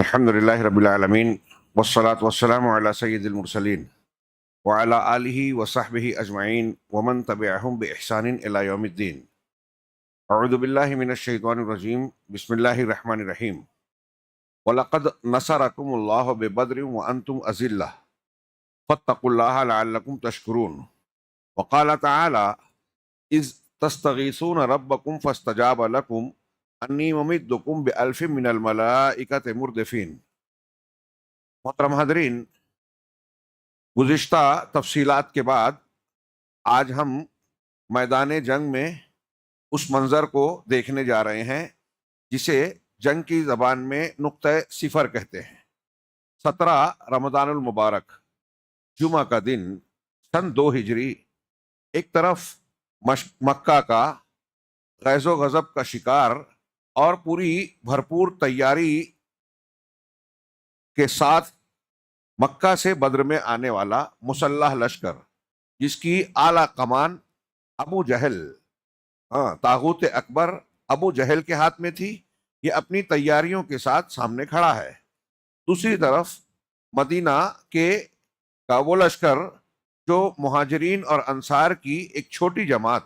الحمد لله رب العالمين والصلاة والسلام على سيد المرسلين وعلى آله وصحبه أجمعين ومن تبعهم بإحسان إلى يوم الدين. أعوذ بالله من الشيطان الرجيم. بسم الله الرحمن الرحيم. وَلَقَدْ نَصَرَكُمُ اللَّهُ بِبَدْرٍ وَأَنْتُمْ أَذِلَّةٌ فَاتَّقُوا اللَّهَ لَعَلَّكُمْ تَشْكُرُونَ. وقال تعالى: إِذْ تَسْتَغِيثُونَ رَبَّكُمْ فَاسْتَجَابَ لَكُمْ أَنِّي مُمِدُّكُمْ بِأَلْفٍ مِّنَ الْمَلَائِكَةِ مُرْدِفِينَ. محترم حاضرین، گزشتہ تفصیلات کے بعد آج ہم میدان جنگ میں اس منظر کو دیکھنے جا رہے ہیں جسے جنگ کی زبان میں نقطہ صفر کہتے ہیں۔ 17 رمضان المبارک جمعہ کا دن سن 2 ہجری، ایک طرف مکہ کا غیظ و غضب کا شکار اور پوری بھرپور تیاری کے ساتھ مکہ سے بدر میں آنے والا مسلح لشکر، جس کی اعلیٰ کمان ابو جہل، طاغوت اکبر ابو جہل کے ہاتھ میں تھی، یہ اپنی تیاریوں کے ساتھ سامنے کھڑا ہے۔ دوسری طرف مدینہ کا وہ لشکر جو مہاجرین اور انصار کی ایک چھوٹی جماعت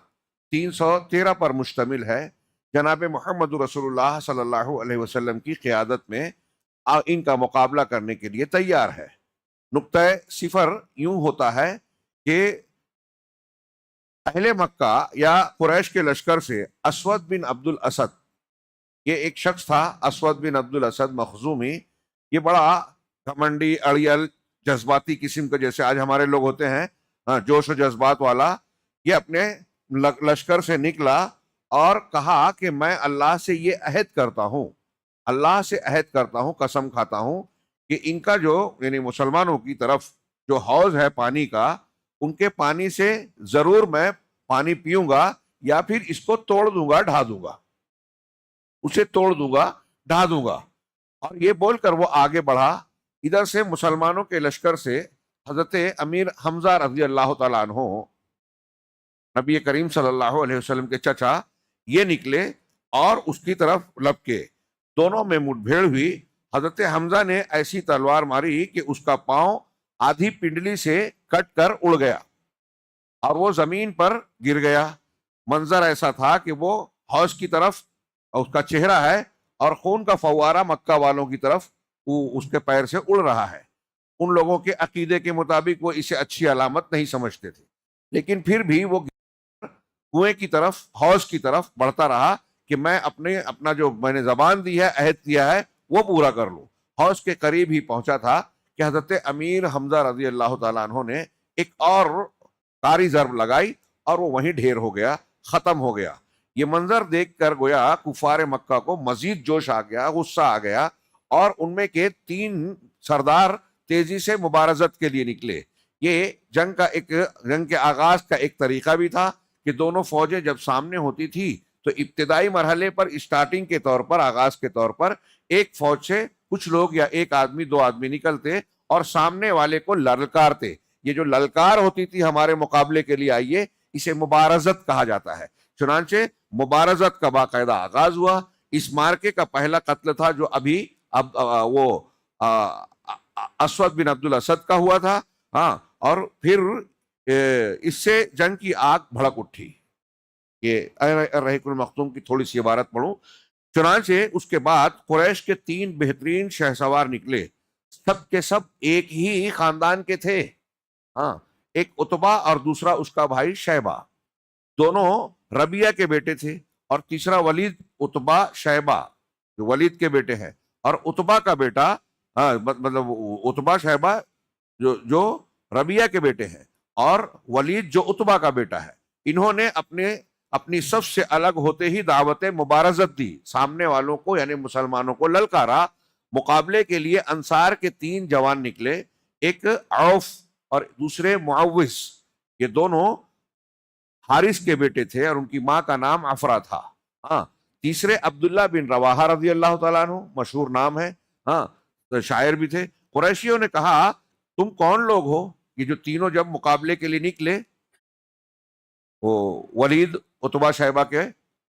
313 پر مشتمل ہے، جناب محمد رسول اللہ صلی اللہ علیہ وسلم کی قیادت میں ان کا مقابلہ کرنے کے لیے تیار ہے۔ نقطہ صفر یوں ہوتا ہے کہ اہل مکہ یا قریش کے لشکر سے اسود بن عبد الاسد، یہ ایک شخص تھا، اسود بن عبد الاسد مخزومی، یہ بڑا گھمنڈی، اڑیل، جذباتی قسم کا، جیسے آج ہمارے لوگ ہوتے ہیں، جوش و جذبات والا، یہ اپنے لشکر سے نکلا اور کہا کہ میں اللہ سے یہ عہد کرتا ہوں، اللہ سے عہد کرتا ہوں، قسم کھاتا ہوں کہ ان کا جو یعنی مسلمانوں کی طرف جو حوض ہے پانی کا، ان کے پانی سے ضرور میں پانی پیوں گا یا پھر اس کو توڑ دوں گا، ڈھا دوں گا، اسے توڑ دوں گا، ڈھا دوں گا۔ اور یہ بول کر وہ آگے بڑھا۔ ادھر سے مسلمانوں کے لشکر سے حضرت امیر حمزہ رضی اللہ تعالیٰ عنہ، نبی کریم صلی اللہ علیہ وسلم کے چچا، یہ نکلے اور اس کی طرف لپکے۔ دونوں میں مٹ بھیڑ ہوئی۔ حضرت حمزہ نے ایسی تلوار ماری کہ اس کا پاؤں آدھی پنڈلی سے کٹ کر اڑ گیا اور وہ زمین پر گر گیا۔ منظر ایسا تھا کہ وہ حوض کی طرف اس کا چہرہ ہے اور خون کا فوارہ مکہ والوں کی طرف اس کے پیر سے اڑ رہا ہے۔ ان لوگوں کے عقیدے کے مطابق وہ اسے اچھی علامت نہیں سمجھتے تھے، لیکن پھر بھی وہ کنویں کی طرف، حوض کی طرف بڑھتا رہا کہ میں اپنا جو میں نے زبان دی ہے، عہد کیا ہے، وہ پورا کر لوں۔ حوض کے قریب ہی پہنچا تھا کہ حضرت امیر حمزہ رضی اللہ تعالیٰ عنہ نے ایک اور کاری ضرب لگائی اور وہ وہیں ڈھیر ہو گیا، ختم ہو گیا۔ یہ منظر دیکھ کر گویا کفار مکہ کو مزید جوش آ گیا، غصہ آ گیا، اور ان میں کے 3 سردار تیزی سے مبارزت کے لیے نکلے۔ یہ جنگ کے آغاز کا ایک طریقہ بھی تھا کہ دونوں فوجیں جب سامنے ہوتی تھی تو ابتدائی مرحلے پر، اسٹارٹنگ کے طور پر، آغاز کے طور پر، ایک فوج سے کچھ لوگ یا ایک آدمی، 2 آدمی نکلتے اور سامنے والے کو للکارتے۔ یہ جو للکار ہوتی تھی ہمارے مقابلے کے لیے آئیے، اسے مبارزت کہا جاتا ہے۔ چنانچہ مبارزت کا باقاعدہ آغاز ہوا۔ اس مارکے کا پہلا قتل تھا جو ابھی وہ اسود بن عبد الاسد کا ہوا تھا، اور پھر اس سے جنگ کی آگ بھڑک اٹھی۔ یہ الرحیق المختوم کی تھوڑی سی عبارت پڑھوں۔ چنانچہ اس کے بعد قریش کے 3 بہترین شہسوار نکلے، سب کے سب ایک ہی خاندان کے تھے۔ ایک عتبہ اور دوسرا اس کا بھائی شیبہ، دونوں ربیہ کے بیٹے تھے، اور تیسرا ولید، عتبہ شیبہ جو ولید کے بیٹے ہیں، اور عتبہ کا بیٹا، مطلب عتبہ شیبہ جو ربیہ کے بیٹے ہیں، اور ولید جو عتبہ کا بیٹا ہے۔ انہوں نے اپنی سب سے الگ ہوتے ہی دعوت مبارزت دی، سامنے والوں کو یعنی مسلمانوں کو للکارا۔ مقابلے کے لیے انصار کے 3 جوان نکلے، ایک عوف اور دوسرے معوذ، یہ دونوں حارث کے بیٹے تھے اور ان کی ماں کا نام عفرا تھا۔ تیسرے عبداللہ بن رواحہ رضی اللہ تعالیٰ عنہ، مشہور نام ہے، شاعر بھی تھے۔ قریشیوں نے کہا تم کون لوگ ہو؟ یہ جو تینوں جب مقابلے کے لیے نکلے، وہ ولید، عتبہ، شیبہ کے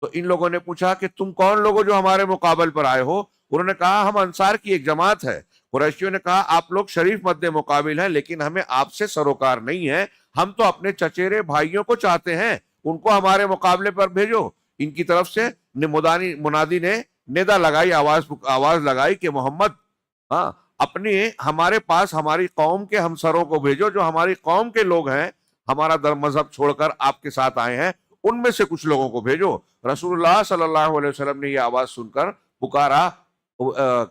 تو ان لوگوں نے پوچھا کہ تم کون لوگ ہو جو ہمارے مقابل پر آئے ہو؟ انہوں نے کہا ہم انصار کی ایک جماعت ہے۔ قریشیوں نے کہا آپ لوگ شریف مد مقابل ہیں، لیکن ہمیں آپ سے سروکار نہیں ہے، ہم تو اپنے چچیرے بھائیوں کو چاہتے ہیں، ان کو ہمارے مقابلے پر بھیجو۔ ان کی طرف سے منادی نے ندا لگائی، آواز لگائی کہ محمد ہاں اپنے ہمارے پاس ہماری قوم کے ہمسروں کو بھیجو، جو ہماری قوم کے لوگ ہیں، ہمارا در مذہب چھوڑ کر آپ کے ساتھ آئے ہیں، ان میں سے کچھ لوگوں کو بھیجو۔ رسول اللہ صلی اللہ علیہ وسلم نے یہ آواز سن کر پکارا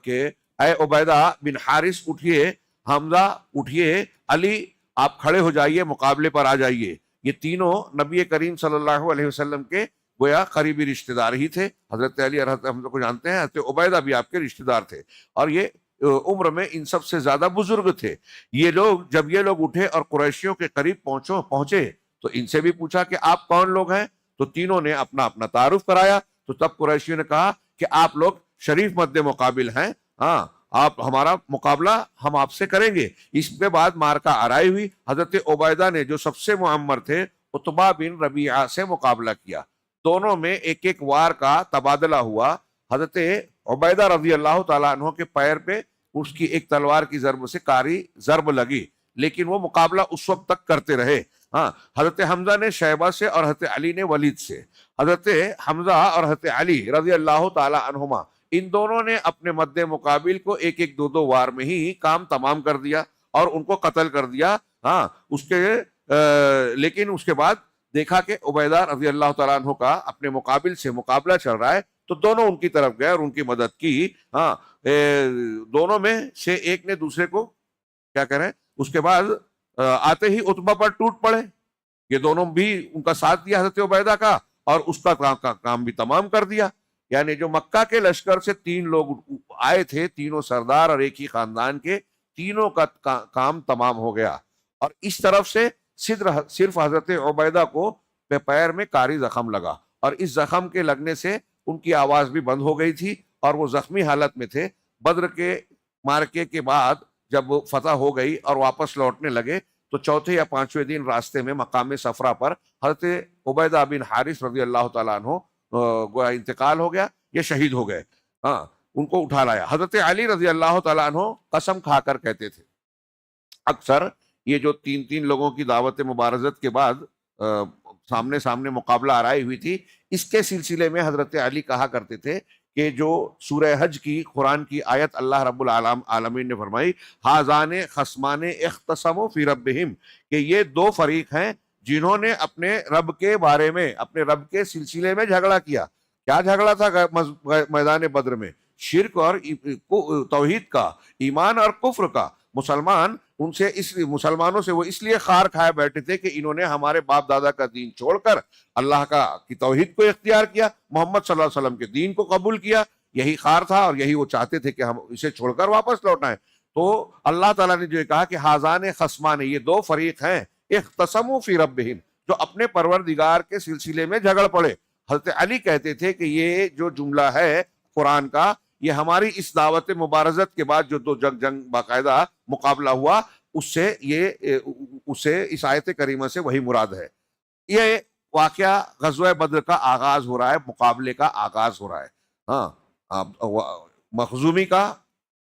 کہ اے عبیدہ بن حارث اٹھئے، حمزہ اٹھئے، علی آپ کھڑے ہو جائیے، مقابلے پر آ جائیے۔ یہ تینوں نبی کریم صلی اللہ علیہ وسلم کے گویا قریبی رشتہ دار ہی تھے۔ حضرت علی اور حضرت حمزہ کو جانتے ہیں، حضرت عبیدہ بھی آپ کے رشتہ دار تھے، اور یہ عمر میں ان سب سے زیادہ بزرگ تھے۔ جب یہ لوگ اٹھے اور قریشیوں کے قریب پہنچے تو ان سے بھی پوچھا کہ آپ کون لوگ ہیں؟ تو تینوں نے اپنا اپنا تعارف کرایا۔ تو تب قریشیوں نے کہا کہ آپ لوگ شریف مد مقابل ہیں، ہاں آپ ہمارا مقابلہ ہم آپ سے کریں گے۔ اس کے بعد مارکا آرائی ہوئی۔ حضرت عبیدہ نے جو سب سے معمر تھے عتبہ بن ربیعہ سے مقابلہ کیا، دونوں میں ایک ایک وار کا تبادلہ ہوا۔ حضرت عبیدہ رضی اللہ تعالیٰ عنہ کے پیر پہ اس کی ایک تلوار کی ضرب سے کاری ضرب لگی، لیکن وہ مقابلہ اس وقت تک کرتے رہے۔ ہاں حضرت حمزہ نے شیبہ سے اور حضرت علی نے ولید سے۔ حضرت حمزہ اور حضرت علی رضی اللہ تعالیٰ عنہما ان دونوں نے اپنے مد مقابل کو ایک ایک دو وار میں ہی کام تمام کر دیا اور ان کو قتل کر دیا۔ ہاں لیکن اس کے بعد دیکھا کہ عبیدہ رضی اللہ تعالیٰ عنہ کا اپنے مقابل سے مقابلہ چل رہا ہے، تو دونوں ان کی طرف گئے اور ان کی مدد کی۔ ہاں دونوں میں سے ایک نے دوسرے کو کیا کریں، اس کے بعد آتے ہی عتبہ پر ٹوٹ پڑے۔ یہ دونوں بھی ان کا ساتھ دیا حضرت عبیدہ کا، اور اس کا کام بھی تمام کر دیا۔ یعنی جو مکہ کے لشکر سے 3 لوگ آئے تھے، تینوں سردار اور ایک ہی خاندان کے، تینوں کا کام تمام ہو گیا۔ اور اس طرف سے صرف حضرت عبیدہ کو پیر میں کاری زخم لگا، اور اس زخم کے لگنے سے ان کی آواز بھی بند ہو گئی تھی اور وہ زخمی حالت میں تھے۔ بدر کے مارکے کے بعد جب فتح ہو گئی اور واپس لوٹنے لگے تو چوتھے یا 5ویں دن راستے میں مقام صفرا پر حضرت عبیدہ بن حارث رضی اللہ تعالیٰ عنہ گویا انتقال ہو گیا، یہ شہید ہو گئے۔ ہاں ان کو اٹھا لایا۔ حضرت علی رضی اللہ تعالیٰ عنہ قسم کھا کر کہتے تھے، اکثر یہ جو 3 لوگوں کی دعوت مبارزت کے بعد سامنے مقابلہ آرائی ہوئی تھی، اس کے سلسلے میں حضرت علی کہا کرتے تھے کہ جو سورہ حج کی قرآن کی آیت اللہ رب العالمین نے فرمائی، ہازان خصمان اختصموا فی ربہم، کہ یہ 2 فریق ہیں جنہوں نے اپنے رب کے بارے میں، اپنے رب کے سلسلے میں جھگڑا کیا۔ کیا جھگڑا تھا میدان بدر میں؟ شرک اور توحید کا، ایمان اور کفر کا۔ مسلمانوں سے وہ اس لیے خار کھائے بیٹھے تھے کہ انہوں نے ہمارے باپ دادا کا دین چھوڑ کر اللہ کی توحید کو اختیار کیا، محمد صلی اللہ علیہ وسلم کے دین کو قبول کیا۔ یہی خار تھا اور یہی وہ چاہتے تھے کہ ہم اسے چھوڑ کر واپس لوٹائیں۔ تو اللہ تعالیٰ نے جو کہا کہ ہازان خصمان، یہ 2 فریق ہیں، اختصموا فی ربہم، جو اپنے پروردگار کے سلسلے میں جھگڑ پڑے۔ حضرت علی کہتے تھے کہ یہ جو جملہ ہے قرآن کا، یہ ہماری اس دعوت مبارزت کے بعد جو 2 جنگ باقاعدہ مقابلہ ہوا، اس سے اس آیت کریمہ سے وہی مراد ہے۔ یہ واقعہ غزوہ بدر کا آغاز ہو رہا ہے، مقابلے کا آغاز ہو رہا ہے۔ ہاں مخزومی کا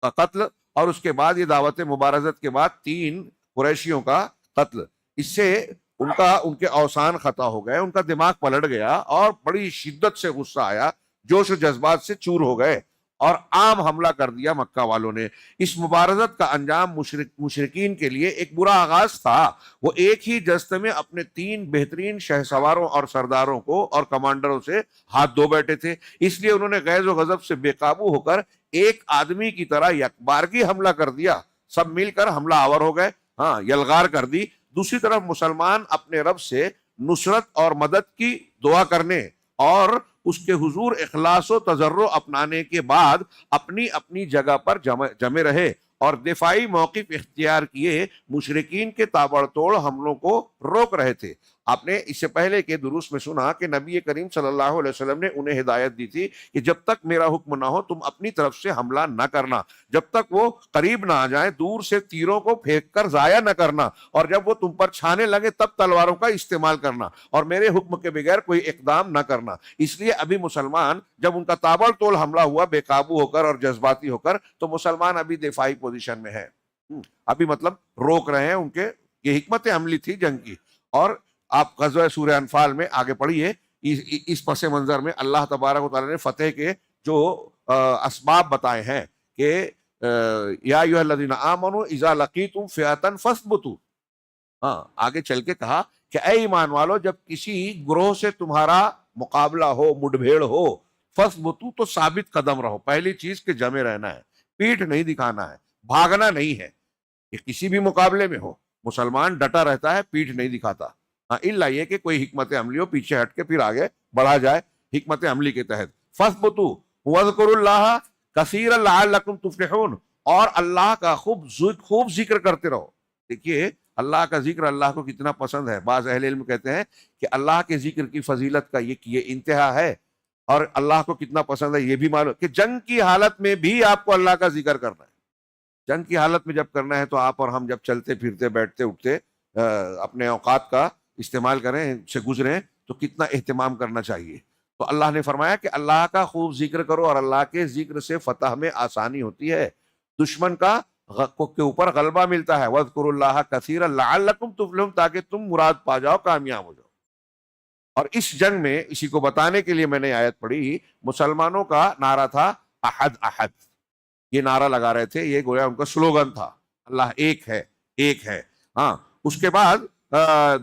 قتل، اور اس کے بعد یہ دعوت مبارزت کے بعد 3 قریشیوں کا قتل، اس سے ان کے اوسان خطا ہو گئے، ان کا دماغ پلٹ گیا اور بڑی شدت سے غصہ آیا، جوش و جذبات سے چور ہو گئے اور عام حملہ کر دیا مکہ والوں نے۔ اس مبارزت کا انجام مشرکین کے لیے ایک برا آغاز تھا۔ وہ ایک ہی جست میں اپنے 3 بہترین شہ سواروں اور سرداروں کو اور کمانڈروں سے ہاتھ دھو بیٹھے تھے، اس لیے انہوں نے غیظ و غضب سے بے قابو ہو کر ایک آدمی کی طرح یکبارگی حملہ کر دیا۔ سب مل کر حملہ آور ہو گئے، یلغار کر دی۔ دوسری طرف مسلمان اپنے رب سے نصرت اور مدد کی دعا کرنے اور اس کے حضور اخلاص و تضرع اپنانے کے بعد اپنی اپنی جگہ پر جمے رہے اور دفاعی موقف اختیار کیے، مشرکین کے تابڑ توڑ حملوں کو روک رہے تھے آپ نے اس سے پہلے کے دروس میں سنا کہ نبی کریم صلی اللہ علیہ وسلم نے انہیں ہدایت دی تھی کہ جب تک میرا حکم نہ ہو تم اپنی طرف سے حملہ نہ کرنا، جب تک وہ قریب نہ آ جائیں دور سے تیروں کو پھینک کر ضائع نہ کرنا، اور جب وہ تم پر چھانے لگے تب تلواروں کا استعمال کرنا، اور میرے حکم کے بغیر کوئی اقدام نہ کرنا۔ اس لیے ابھی مسلمان جب ان کا تابڑ توڑ حملہ ہوا بے قابو ہو کر اور جذباتی ہو کر، تو مسلمان ابھی دفاعی پوزیشن میں ہے، ابھی مطلب روک رہے ہیں ان کے، یہ حکمت عملی تھی جنگ کی۔ اور آپ غزوہ سورہ انفال میں آگے پڑھیے، اس پس منظر میں اللہ تبارک و تعالیٰ نے فتح کے جو اسباب بتائے ہیں کہ یا ایھا الذین آمنوا اذا لقیتم فئۃ فاثبتوا، ہاں آگے چل کے کہا کہ اے ایمان والو جب کسی گروہ سے تمہارا مقابلہ ہو، مڈبھیڑ ہو، فاثبتوا تو ثابت قدم رہو۔ پہلی چیز کہ جمے رہنا ہے، پیٹھ نہیں دکھانا ہے، بھاگنا نہیں ہے، کہ کسی بھی مقابلے میں ہو مسلمان ڈٹا رہتا ہے، پیٹھ نہیں دکھاتا، ہاں الا یہ کہ کوئی حکمت عملی ہو، پیچھے ہٹ کے پھر آگے بڑھا جائے حکمت عملی کے تحت۔ فاثبتوا واذکروا اللہ کثیرا لعلکم تفلحون، اور اللہ کا خوب ذکر کرتے رہو۔ دیکھیے اللہ کا ذکر اللہ کو کتنا پسند ہے۔ بعض اہل علم کہتے ہیں کہ اللہ کے ذکر کی فضیلت کا یہ انتہا ہے، اور اللہ کو کتنا پسند ہے یہ بھی معلوم کہ جنگ کی حالت میں بھی آپ کو اللہ کا ذکر کرنا ہے۔ جنگ کی حالت میں جب کرنا ہے تو آپ اور ہم جب چلتے پھرتے بیٹھتے اٹھتے اپنے اوقات کا استعمال کریں، سے گزریں، تو کتنا اہتمام کرنا چاہیے۔ تو اللہ نے فرمایا کہ اللہ کا خوب ذکر کرو، اور اللہ کے ذکر سے فتح میں آسانی ہوتی ہے، دشمن کا کے اوپر غلبہ ملتا ہے۔ وَاذْكُرُوا اللَّهَ كَثِيرًا لَعَلَّكُمْ تُفْلِحُونَ، تاکہ تم مراد پا جاؤ، کامیاب ہو جاؤ۔ اور اس جنگ میں اسی کو بتانے کے لیے میں نے آیت پڑھی، مسلمانوں کا نعرہ تھا احد احد، یہ نعرہ لگا رہے تھے، یہ گویا ان کا سلوگن تھا، اللہ ایک ہے، ایک ہے۔ ہاں اس کے بعد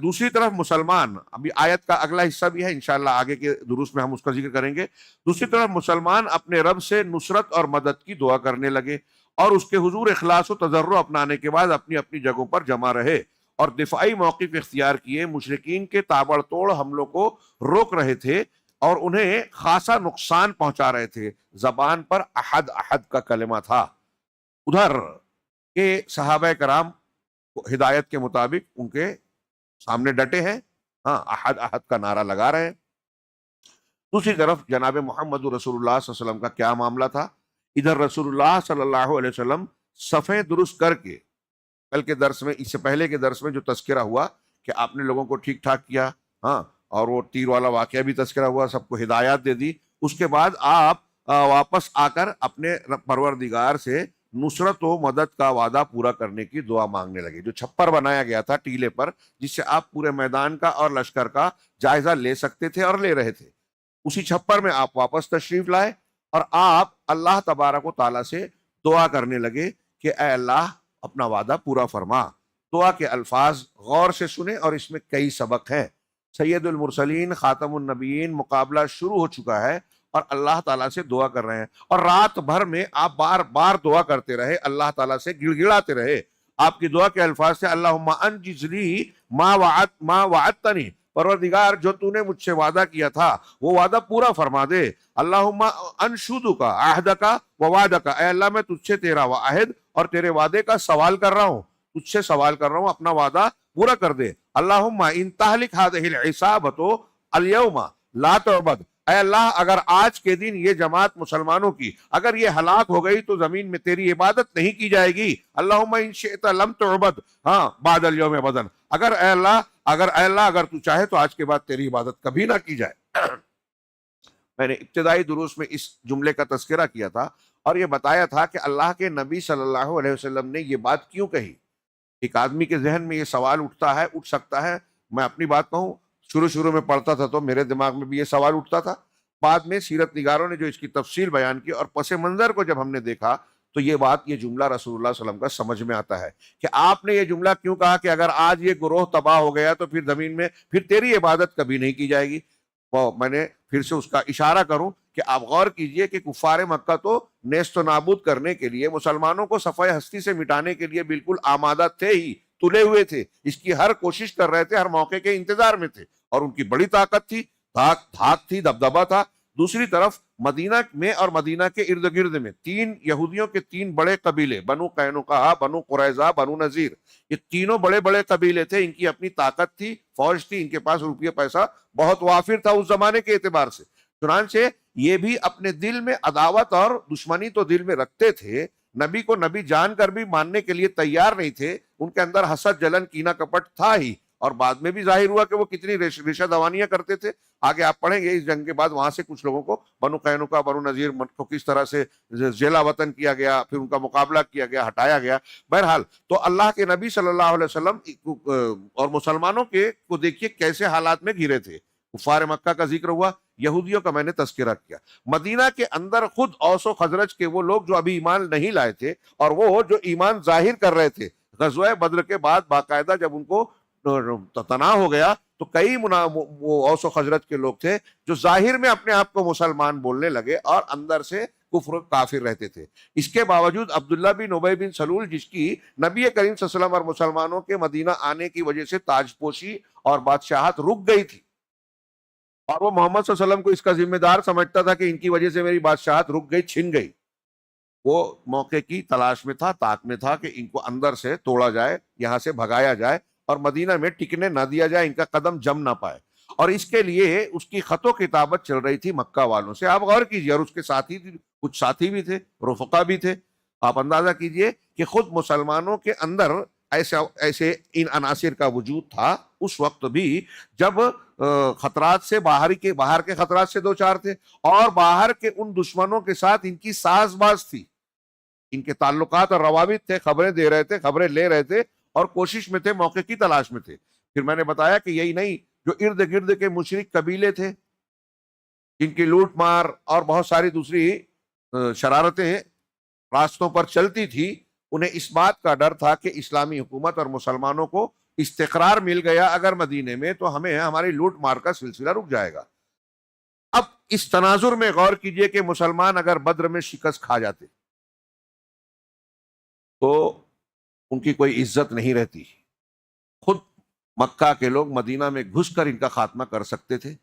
دوسری طرف مسلمان، ابھی آیت کا اگلا حصہ بھی ہے، انشاءاللہ آگے کے دروس میں ہم اس کا ذکر کریں گے۔ دوسری طرف مسلمان اپنے رب سے نصرت اور مدد کی دعا کرنے لگے، اور اس کے حضور اخلاص و تضرع اپنانے کے بعد اپنی اپنی جگہوں پر جمع رہے، اور دفاعی موقف اختیار کیے، مشرکین کے تابڑ توڑ حملوں کو روک رہے تھے اور انہیں خاصا نقصان پہنچا رہے تھے۔ زبان پر احد احد کا کلمہ تھا۔ ادھر کے صحابہ کرام ہدایت کے مطابق ان کے سامنے ڈٹے ہیں، ہاں احد احد کا نعرہ لگا رہے ہیں۔ دوسری طرف جناب محمد رسول اللہ صلی اللہ علیہ وسلم کا کیا معاملہ تھا؟ ادھر رسول اللہ صلی اللہ علیہ وسلم صفیں درست کر کے، کل کے درس میں، اس سے پہلے کے درس میں جو تذکرہ ہوا کہ آپ نے لوگوں کو ٹھیک ٹھاک کیا، ہاں، اور وہ تیر والا واقعہ بھی تذکرہ ہوا، سب کو ہدایات دے دی۔ اس کے بعد آپ واپس آ کر اپنے پروردگار سے نصرت و مدد کا وعدہ پورا کرنے کی دعا مانگنے لگے۔ جو چھپر بنایا گیا تھا ٹیلے پر، جس سے آپ پورے میدان کا اور لشکر کا جائزہ لے سکتے تھے اور لے رہے تھے، اسی چھپر میں آپ واپس تشریف لائے، اور آپ اللہ تبارک و تعالیٰ سے دعا کرنے لگے کہ اے اللہ اپنا وعدہ پورا فرما۔ دعا کے الفاظ غور سے سنیں، اور اس میں کئی سبق ہیں۔ سید المرسلین، خاتم النبیین، مقابلہ شروع ہو چکا ہے، اور اللہ تعالیٰ سے دعا کر رہے ہیں، اور رات بھر میں آپ بار بار دعا کرتے رہے، اللہ تعالیٰ سے گڑ گڑاتے رہے۔ آپ کی دعا کے الفاظ سے اللہم انجز لی ما وعدتنی، پروردگار جو تو نے مجھ سے وعدہ کیا تھا وہ وعدہ پورا فرما دے۔ اللہم انشدک عہدک و وعدک، اے اللہ میں تجھ سے تیرا عہد اور تیرے وعدے کا سوال کر رہا ہوں، تجھ سے سوال کر رہا ہوں، اپنا وعدہ پورا کر دے۔ اللہم ان تہلک ہذہ العصابۃ اليوم لا تعبد، اے اللہ اگر آج کے دن یہ جماعت مسلمانوں کی اگر یہ ہلاک ہو گئی تو زمین میں تیری عبادت نہیں کی جائے گی۔ اللہم ان شئت لم تعبد ہاں بعد اليوم ابدا، اگر اے اللہ اگر تو چاہے تو آج کے بعد تیری عبادت کبھی نہ کی جائے۔ میں نے ابتدائی دروس میں اس جملے کا تذکرہ کیا تھا، اور یہ بتایا تھا کہ اللہ کے نبی صلی اللہ علیہ وسلم نے یہ بات کیوں کہی۔ ایک آدمی کے ذہن میں یہ سوال اٹھ سکتا ہے۔ میں اپنی بات کہوں، شروع میں پڑھتا تھا تو میرے دماغ میں بھی یہ سوال اٹھتا تھا، بعد میں سیرت نگاروں نے جو اس کی تفصیل بیان کی اور پس منظر کو جب ہم نے دیکھا تو یہ جملہ رسول اللہ صلی اللہ علیہ وسلم کا سمجھ میں آتا ہے کہ آپ نے یہ جملہ کیوں کہا کہ اگر آج یہ گروہ تباہ ہو گیا تو پھر زمین میں پھر تیری عبادت کبھی نہیں کی جائے گی۔ میں نے پھر سے اس کا اشارہ کروں کہ آپ غور کیجئے کہ کفار مکہ تو نیست و نابود کرنے کے لیے، مسلمانوں کو صفحہ ہستی سے مٹانے کے لیے بالکل آمادہ تھے ہی، تلے ہوئے تھے، اس کی ہر کوشش کر رہے تھے، ہر موقع کے انتظار میں تھے، اور ان کی بڑی طاقت تھی، دھاک تھی، دبدبہ تھا۔ دوسری طرف مدینہ میں اور مدینہ کے ارد گرد میں یہودیوں کے 3 بڑے قبیلے، بنو قینقاع، بنو قریظہ، بنو نذیر، یہ تینوں بڑے بڑے قبیلے تھے. ان کی اپنی طاقت تھی، فوج تھی، ان کے پاس روپیہ پیسہ بہت وافر تھا اس زمانے کے اعتبار سے. چنانچہ یہ بھی اپنے دل میں عداوت اور دشمنی تو دل میں رکھتے تھے، نبی کو نبی جان کر بھی ماننے کے لیے تیار نہیں تھے. ان کے اندر حسد، جلن، کینہ کپٹ تھا ہی، اور بعد میں بھی ظاہر ہوا کہ وہ کتنی رشہ دوانیاں کرتے تھے. آگے آپ پڑھیں گے اس جنگ کے بعد وہاں سے کچھ لوگوں کو، بنو قینقاع، بنو نذیر کو کس طرح سے جیلا وطن کیا گیا، پھر ان کا مقابلہ کیا گیا، ہٹایا گیا. بہرحال تو اللہ کے نبی صلی اللہ علیہ وسلم اور مسلمانوں کے کو دیکھیے کیسے حالات میں گھرے تھے. کفار مکہ کا ذکر ہوا، یہودیوں کا میں نے تذکرہ کیا. مدینہ کے اندر خود اوس و خزرج کے وہ لوگ جو ابھی ایمان نہیں لائے تھے، اور وہ جو ایمان ظاہر کر رہے تھے، غزوہ بدر کے بعد باقاعدہ جب ان کو تناع ہو گیا تو کئی وہ اوس و خزرج کے لوگ تھے جو ظاہر میں اپنے آپ کو مسلمان بولنے لگے اور اندر سے کفر کافر رہتے تھے. اس کے باوجود عبداللہ بن ابی بن سلول، جس کی نبی کریم صلی اللہ علیہ وسلم اور مسلمانوں کے مدینہ آنے کی وجہ سے تاج پوشی اور بادشاہت رک گئی تھی، اور وہ محمد صلی اللہ علیہ وسلم کو اس کا ذمہ دار سمجھتا تھا کہ ان کی وجہ سے میری بادشاہت رک گئی، چھن گئی. وہ موقع کی تلاش میں تھا، طاق میں تھا کہ ان کو اندر سے توڑا جائے، یہاں سے بھگایا جائے اور مدینہ میں ٹکنے نہ دیا جائے، ان کا قدم جم نہ پائے. اور اس کے لیے اس کی خط و کتابت چل رہی تھی مکہ والوں سے. آپ غور کیجئے، اور اس کے ساتھی کچھ ساتھی بھی تھے، رفقا بھی تھے. آپ اندازہ کیجئے کہ خود مسلمانوں کے اندر ایسے ان عناصر کا وجود تھا اس وقت بھی، جب خطرات سے باہر کے خطرات سے دو چار تھے، اور باہر کے ان دشمنوں کے ساتھ ان کی ساز باز تھی، ان کے تعلقات اور روابط تھے، خبریں دے رہے تھے، خبریں لے رہے تھے، اور کوشش میں تھے، موقع کی تلاش میں تھے. پھر میں نے بتایا کہ یہی نہیں، جو ارد گرد کے مشرک قبیلے تھے جن کی لوٹ مار اور بہت ساری دوسری شرارتیں راستوں پر چلتی تھی، انہیں اس بات کا ڈر تھا کہ اسلامی حکومت اور مسلمانوں کو استقرار مل گیا اگر مدینے میں، تو ہمیں ہماری لوٹ مار کا سلسلہ رک جائے گا. اب اس تناظر میں غور کیجئے کہ مسلمان اگر بدر میں شکست کھا جاتے تو ان کی کوئی عزت نہیں رہتی. خود مکہ کے لوگ مدینہ میں گھس کر ان کا خاتمہ کر سکتے تھے،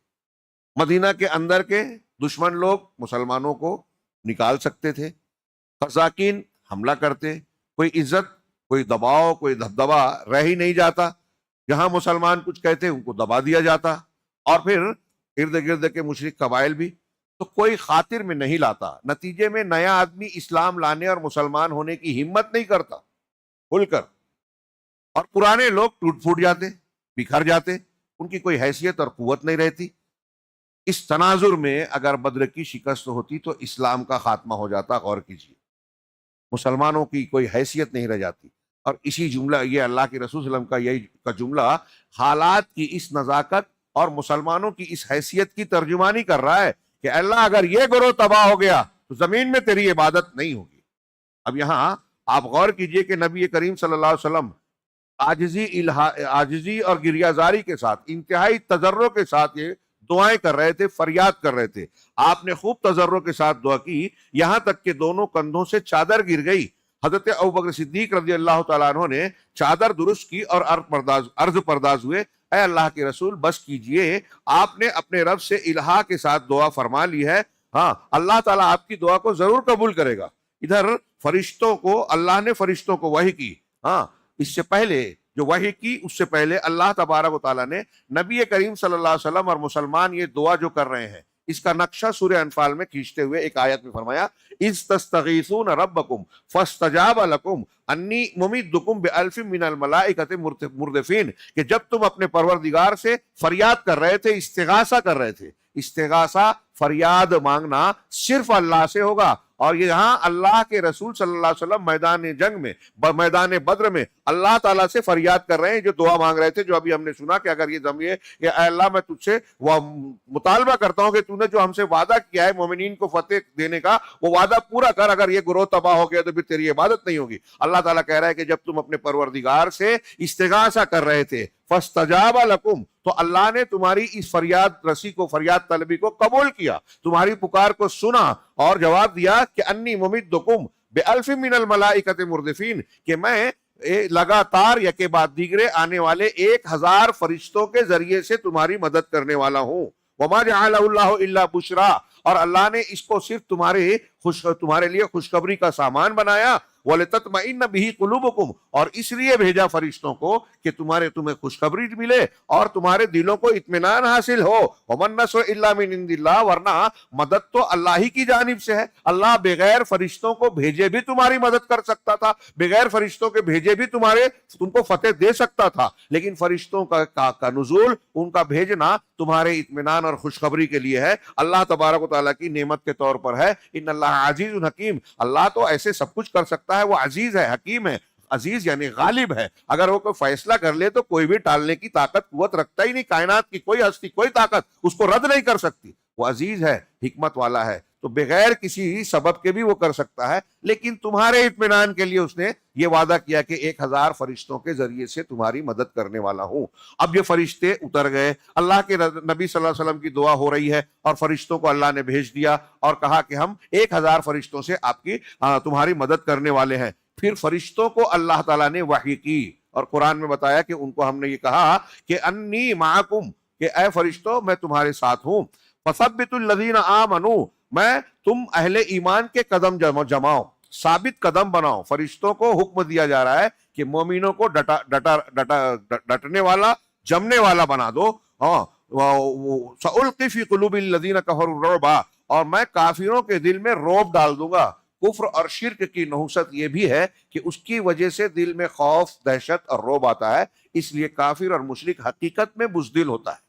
مدینہ کے اندر کے دشمن لوگ مسلمانوں کو نکال سکتے تھے، قزاقین حملہ کرتے، کوئی عزت، کوئی دباؤ، کوئی دبدبا رہ ہی نہیں جاتا. جہاں مسلمان کچھ کہتے ان کو دبا دیا جاتا. اور پھر ارد گرد کے مشرک قبائل بھی تو کوئی خاطر میں نہیں لاتا. نتیجے میں نیا آدمی اسلام لانے اور مسلمان ہونے کی ہمت نہیں کرتا کھل کر، اور پرانے لوگ ٹوٹ پھوٹ جاتے، بکھر جاتے، ان کی کوئی حیثیت اور قوت نہیں رہتی. اس تناظر میں اگر بدر کی شکست ہوتی تو اسلام کا خاتمہ ہو جاتا. غور کیجیے، مسلمانوں کی کوئی حیثیت نہیں رہ جاتی. اور اسی جملہ، یہ اللہ کے رسول صلی اللہ علیہ وسلم کا یہی کا جملہ حالات کی اس نزاکت اور مسلمانوں کی اس حیثیت کی ترجمانی کر رہا ہے کہ اللہ اگر یہ گروہ تباہ ہو گیا تو زمین میں تیری عبادت نہیں ہوگی. اب یہاں آپ غور کیجئے کہ نبی کریم صلی اللہ علیہ وسلم عاجزی اور گریہ کے ساتھ، انتہائی تضرع کے ساتھ یہ دعائیں کر رہے تھے، فریاد کر رہے تھے. آپ نے خوب تضرع کے ساتھ دعا کی، یہاں تک کہ دونوں کندھوں سے چادر گر گئی. حضرت ابوبکر صدیق رضی اللہ تعالیٰ عنہ نے چادر درست کی اور عرض پرداز ہوئے، اے اللہ کے رسول بس کیجئے، آپ نے اپنے رب سے الہا کے ساتھ دعا فرما لی ہے، ہاں اللہ تعالیٰ آپ کی دعا کو ضرور قبول کرے گا. ادھر فرشتوں کو، اللہ نے فرشتوں کو وحی کی، ہاں اس سے پہلے جو وحی کی اس سے پہلے اللہ تبارک و تعالیٰ نے نبی کریم صلی اللہ علیہ وسلم اور مسلمان یہ دعا جو کر رہے ہیں اس کا نقشہ سورہ انفال میں کھینچتے ہوئے ایک آیت میں فرمایا، اذ تستغیثون ربکم فاستجاب لکم انی ممدکم بألف من الملائکۃ مردفین، کہ جب تم اپنے پروردگار سے فریاد کر رہے تھے، استغاثہ کر رہے تھے. استغاثہ، فریاد مانگنا صرف اللہ سے ہوگا. اور یہاں اللہ کے رسول صلی اللہ علیہ وسلم میدان جنگ میں، میدان بدر میں اللہ تعالیٰ سے فریاد کر رہے ہیں، جو دعا مانگ رہے تھے، جو ابھی ہم نے سنا کہ اگر یہ اے اللہ میں تجھ سے مطالبہ کرتا ہوں کہ تو نے جو ہم سے وعدہ کیا ہے مومنین کو فتح دینے کا، وہ وعدہ پورا کر. اگر یہ گروہ تباہ ہو گیا تو پھر تیری عبادت نہیں ہوگی. اللہ تعالیٰ کہہ رہا ہے کہ جب تم اپنے پروردگار سے استغاثہ کر رہے تھے، فاستجاب لکم، تو اللہ نے تمہاری اس فریاد رسی کو، فریاد طلبی کو قبول کیا، تمہاری پکار کو سنا اور جواب دیا کہ انی ممدکم بألف من الملائکۃ مردفین، کہ میں لگاتار یکے بعد دیگرے آنے والے 1000 فرشتوں کے ذریعے سے تمہاری مدد کرنے والا ہوں. وما جعلہ اللہ الا بشرا، اور اللہ نے اس کو صرف تمہارے لیے خوشخبری کا سامان بنایا، وَلِتَطْمَئِنَّ بِهِ قُلُوبُكُمْ، اور اس لیے بھیجا فرشتوں کو کہ تمہیں خوشخبری ملے اور تمہارے دلوں کو اطمینان حاصل ہو۔ وَمَن نَّصْرُ إِلَّا مِنْ عِندِ اللَّهِ، ورنہ مدد تو اللہ ہی کی جانب سے ہے۔ اللہ بغیر فرشتوں کو بھیجے بھی تمہاری مدد کر سکتا تھا، بغیر فرشتوں کے بھیجے بھی تم کو فتح دے سکتا تھا، لیکن فرشتوں کا نزول، ان کا بھیجنا تمہارے اطمینان اور خوشخبری کے لیے ہے، اللہ تبارک و تعالیٰ کی نعمت کے طور پر ہے۔ ان اللہ عزیز حکیم، اللہ تو ایسے سب کچھ کر سکتا ہے، وہ عزیز ہے، حکیم ہے۔ عزیز یعنی غالب ہے، اگر وہ کوئی فیصلہ کر لے تو کوئی بھی ٹالنے کی طاقت قوت رکھتا ہی نہیں، کائنات کی کوئی ہستی کوئی طاقت اس کو رد نہیں کر سکتی۔ وہ عزیز ہے، حکمت والا ہے، تو بغیر کسی سبب کے بھی وہ کر سکتا ہے، لیکن تمہارے اطمینان کے لیے اس نے یہ وعدہ کیا کہ 1000 فرشتوں کے ذریعے سے تمہاری مدد کرنے والا ہوں۔ اب یہ فرشتے اتر گئے، اللہ کے نبی صلی اللہ علیہ وسلم کی دعا ہو رہی ہے اور فرشتوں کو اللہ نے بھیج دیا اور کہا کہ ہم 1000 فرشتوں سے تمہاری مدد کرنے والے ہیں۔ پھر فرشتوں کو اللہ تعالیٰ نے وحی کی اور قرآن میں بتایا کہ ان کو ہم نے یہ کہا کہ انی معکم، کہ اے فرشتوں میں تمہارے ساتھ ہوں، فثبتوا الذین آمنوا، میں تم اہل ایمان کے قدم جماؤ، ثابت قدم بناؤ۔ فرشتوں کو حکم دیا جا رہا ہے کہ مومنوں کو ڈٹنے والا، جمنے والا بنا دو۔ سألقی فی قلوب الذین کفروا الرعب، اور میں کافروں کے دل میں رعب ڈال دوں گا۔ کفر اور شرک کی نحوست یہ بھی ہے کہ اس کی وجہ سے دل میں خوف، دہشت اور رعب آتا ہے، اس لیے کافر اور مشرک حقیقت میں بزدل ہوتا ہے۔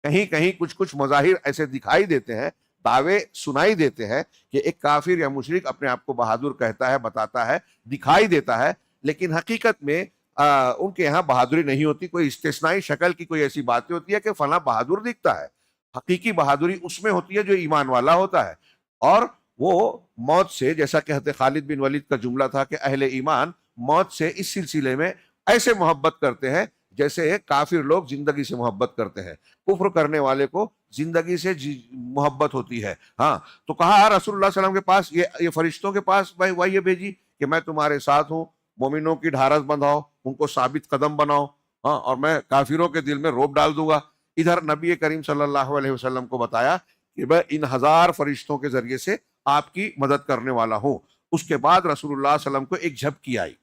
کہیں کہیں کچھ مظاہر ایسے دکھائی دیتے ہیں، دعوے سنائی دیتے ہیں کہ ایک کافر یا مشرک اپنے آپ کو بہادر کہتا ہے، بتاتا ہے، دکھائی دیتا ہے، لیکن حقیقت میں ان کے یہاں بہادری نہیں ہوتی، کوئی استثنائی شکل کی کوئی ایسی باتیں ہوتی ہے کہ فلاں بہادر دکھتا ہے۔ حقیقی بہادری اس میں ہوتی ہے جو ایمان والا ہوتا ہے، اور وہ موت سے، جیسا کہ حضرت خالد بن ولید کا جملہ تھا کہ اہل ایمان موت سے اس سلسلے میں ایسے محبت کرتے ہیں جیسے کافر لوگ زندگی سے محبت کرتے ہیں، کفر کرنے والے کو زندگی سے محبت ہوتی ہے۔ ہاں، تو کہا رسول اللہ صلی اللہ علیہ وسلم کے پاس، یہ فرشتوں کے پاس وحی بھیجی کہ میں تمہارے ساتھ ہوں، مومنوں کی ڈھارس بندھاؤ، ان کو ثابت قدم بناؤ، ہاں، اور میں کافروں کے دل میں رعب ڈال دوں گا۔ ادھر نبی کریم صلی اللہ علیہ وسلم کو بتایا کہ میں ان 1000 فرشتوں کے ذریعے سے آپ کی مدد کرنے والا ہوں۔ اس کے بعد رسول اللہ صلی اللہ علیہ وسلم کو ایک جھپکی آئی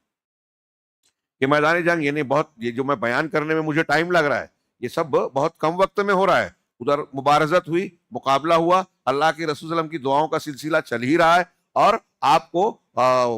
کہ میدان جنگ، یعنی یہ جو میں بیان کرنے میں مجھے ٹائم لگ رہا ہے، یہ سب بہت کم وقت میں ہو رہا ہے۔ ادھر مبارزت ہوئی، مقابلہ ہوا، اللہ کے رسول صلی اللہ علیہ وسلم کی دعاؤں کا سلسلہ چل ہی رہا ہے، اور آپ کو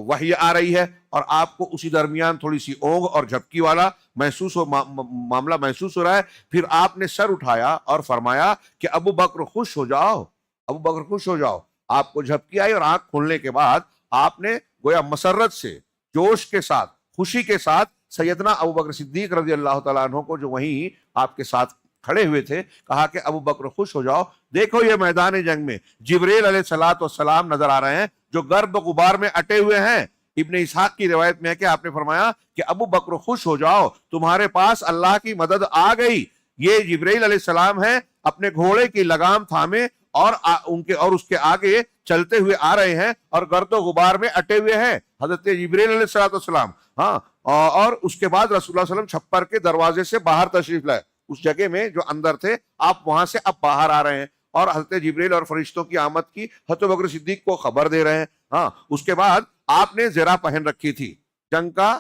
وحی آ رہی ہے، اور آپ کو اسی درمیان تھوڑی سی اونگ اور جھپکی والا معاملہ محسوس ہو رہا ہے۔ پھر آپ نے سر اٹھایا اور فرمایا کہ ابو بکر خوش ہو جاؤ، ابو بکر خوش ہو جاؤ۔ آپ کو جھپکی آئی اور آنکھ کھولنے کے بعد آپ نے گویا مسرت سے، جوش کے ساتھ، خوشی کے ساتھ سیدنا ابو بکر صدیق رضی اللہ تعالیٰ عنہ کو، جو وہیں آپ کے ساتھ کھڑے ہوئے تھے، کہا کہ ابو بکر خوش ہو جاؤ، دیکھو یہ میدان جنگ میں جبریل علیہ السلام نظر آ رہے ہیں جو گرد و غبار میں اٹے ہوئے ہیں۔ ابن اسحاق کی روایت میں ہے کہ آپ نے فرمایا کہ ابو بکر خوش ہو جاؤ، تمہارے پاس اللہ کی مدد آ گئی۔ یہ جبریل علیہ السلام ہیں، اپنے گھوڑے کی لگام تھامے اور اس کے آگے چلتے ہوئے آ رہے ہیں، اور گرد و غبار میں اٹے ہوئے ہیں حضرت جبریل علیہ السلام۔ ہاں، اور اس کے بعد رسول اللہ صلی اللہ علیہ وسلم چھپر کے دروازے سے باہر تشریف لائے، اس جگہ میں جو اندر تھے، آپ وہاں سے اب باہر آ رہے ہیں، اور حضرت جبریل اور فرشتوں کی آمد کی حضرت بکر صدیق کو خبر دے رہے ہیں۔ ہاں، اس کے بعد آپ نے زرہ پہن رکھی تھی، جنگ کا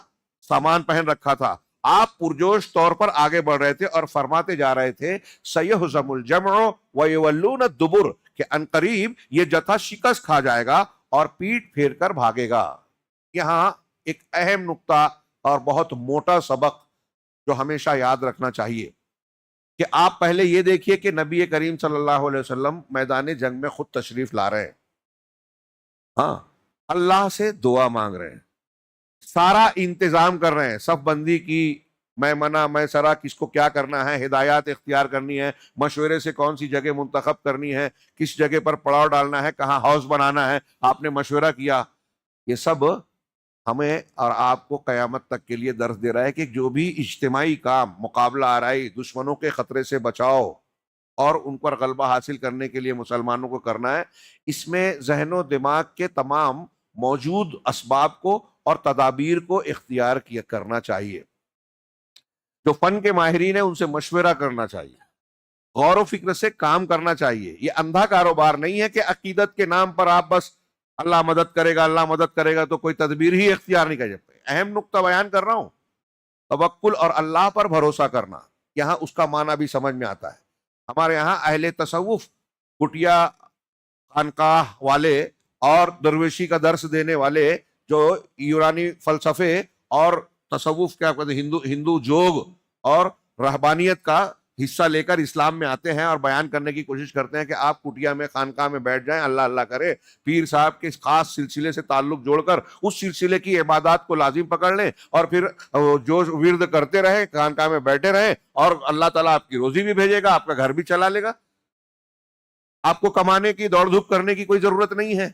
سامان پہن رکھا تھا، آپ پرجوش طور پر آگے بڑھ رہے تھے اور فرماتے جا رہے تھے سیہزم الجمع ویولون الدبر، کہ عنقریب یہ جتھا شکست کھا جائے گا اور پیٹ پھیر کر بھاگے گا۔ یہاں ایک اہم نقطہ اور بہت موٹا سبق جو ہمیشہ یاد رکھنا چاہیے کہ آپ پہلے یہ دیکھیے کہ نبی کریم صلی اللہ علیہ وسلم میدان جنگ میں خود تشریف لا رہے ہیں، ہاں، اللہ سے دعا مانگ رہے ہیں، سارا انتظام کر رہے ہیں، صف بندی کی، میں سرا کس کو کیا کرنا ہے، ہدایات اختیار کرنی ہے، مشورے سے کون سی جگہ منتخب کرنی ہے، کس جگہ پر پڑاؤ ڈالنا ہے، کہاں ہاؤس بنانا ہے، آپ نے مشورہ کیا۔ یہ سب ہمیں اور آپ کو قیامت تک کے لیے درس دے رہا ہے کہ جو بھی اجتماعی کام، مقابلہ آرائی، دشمنوں کے خطرے سے بچاؤ اور ان پر غلبہ حاصل کرنے کے لیے مسلمانوں کو کرنا ہے، اس میں ذہن و دماغ کے تمام موجود اسباب کو اور تدابیر کو اختیار کرنا چاہیے۔ جو فن کے ماہرین ہیں ان سے مشورہ کرنا چاہیے، غور و فکر سے کام کرنا چاہیے. یہ اندھا کاروبار نہیں ہے کہ عقیدت کے نام پر آپ بس اللہ مدد کرے گا اللہ مدد کرے گا تو کوئی تدبیر ہی اختیار نہیں کر سکتے. اہم نقطہ بیان کر رہا ہوں، توکل اور اللہ پر بھروسہ کرنا، یہاں اس کا معنی بھی سمجھ میں آتا ہے. ہمارے یہاں اہل تصوف، کٹیا خانقاہ والے اور درویشی کا درس دینے والے جو یونانی فلسفے اور تصوف کیا کہتے ہیں ہندو جوگ اور رہبانیت کا حصہ لے کر اسلام میں آتے ہیں اور بیان کرنے کی کوشش کرتے ہیں کہ آپ کٹیا میں خانقاہ میں بیٹھ جائیں، اللہ اللہ کرے، پیر صاحب کے خاص سلسلے سے تعلق جوڑ کر اس سلسلے کی عبادات کو لازم پکڑ لیں اور پھر جو ورد کرتے رہیں، خانقاہ میں بیٹھے رہیں، اور اللہ تعالیٰ آپ کی روزی بھی بھیجے گا، آپ کا گھر بھی چلا لے گا. آپ کو کمانے کی دوڑ دھوپ کرنے کی کوئی ضرورت نہیں ہے.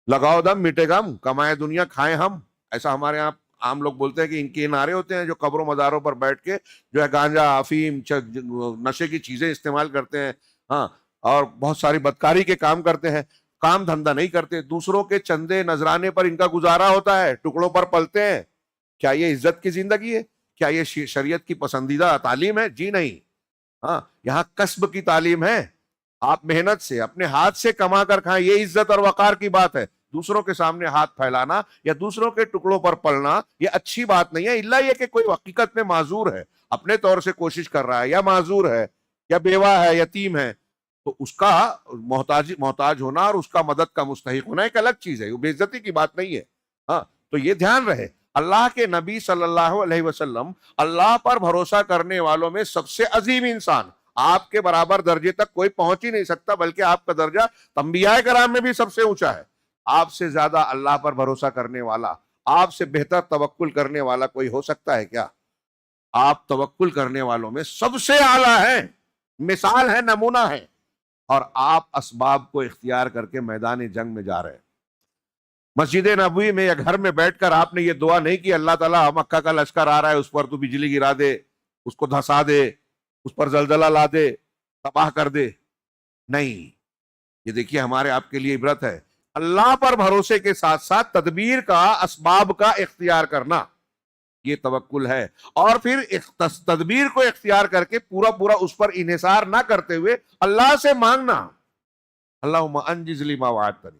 لگاؤ دم مٹے غم، کمائے دنیا کھائیں ہم، ایسا ہمارے یہاں عام لوگ بولتے ہیں کہ ان کے نعرے ہوتے ہیں جو قبروں مزاروں پر بیٹھ کے جو ہے گانجا افیم نشے کی چیزیں استعمال کرتے ہیں، ہاں، اور بہت ساری بدکاری کے کام کرتے ہیں. کام دھندا نہیں کرتے، دوسروں کے چندے نذرانے پر ان کا گزارا ہوتا ہے، ٹکڑوں پر پلتے ہیں. کیا یہ عزت کی زندگی ہے؟ کیا یہ شریعت کی پسندیدہ تعلیم ہے؟ جی نہیں. ہاں، یہاں کسب کی تعلیم ہے، آپ محنت سے اپنے ہاتھ سے کما کر کھائیں، یہ عزت اور وقار کی بات ہے. دوسروں کے سامنے ہاتھ پھیلانا یا دوسروں کے ٹکڑوں پر پلنا یہ اچھی بات نہیں ہے، الا یہ کہ کوئی حقیقت میں معذور ہے، اپنے طور سے کوشش کر رہا ہے، یا معذور ہے یا بیوہ ہے، یتیم ہے، تو اس کا محتاج ہونا اور اس کا مدد کا مستحق ہونا ایک الگ چیز ہے، وہ بے عزتی کی بات نہیں ہے. ہاں، تو یہ دھیان رہے. اللہ کے نبی صلی اللہ علیہ وسلم اللہ پر بھروسہ کرنے والوں میں سب سے عظیم انسان، آپ کے برابر درجے تک کوئی پہنچ ہی نہیں سکتا، بلکہ آپ کا درجہ انبیاء کرام میں بھی سب سے اونچا ہے. آپ سے زیادہ اللہ پر بھروسہ کرنے والا، آپ سے بہتر توکل کرنے والا کوئی ہو سکتا ہے کیا؟ آپ توکل کرنے والوں میں سب سے اعلیٰ ہیں، مثال ہے، نمونہ ہے، اور آپ اسباب کو اختیار کر کے میدان جنگ میں جا رہے ہیں. مسجد نبوی میں یا گھر میں بیٹھ کر آپ نے یہ دعا نہیں کی اللہ تعالیٰ مکہ کا لشکر آ رہا ہے، اس پر تو بجلی گرا دے، اس کو دھسا دے، اس پر زلزلہ لا دے، تباہ کر دے. نہیں، یہ دیکھیے ہمارے آپ کے لیے عبرت ہے. اللہ پر بھروسے کے ساتھ ساتھ تدبیر کا، اسباب کا اختیار کرنا، یہ توکل ہے. اور پھر تدبیر کو اختیار کر کے پورا اس پر انحصار نہ کرتے ہوئے اللہ سے مانگنا. اللہم انجز لی ما وعدتنی.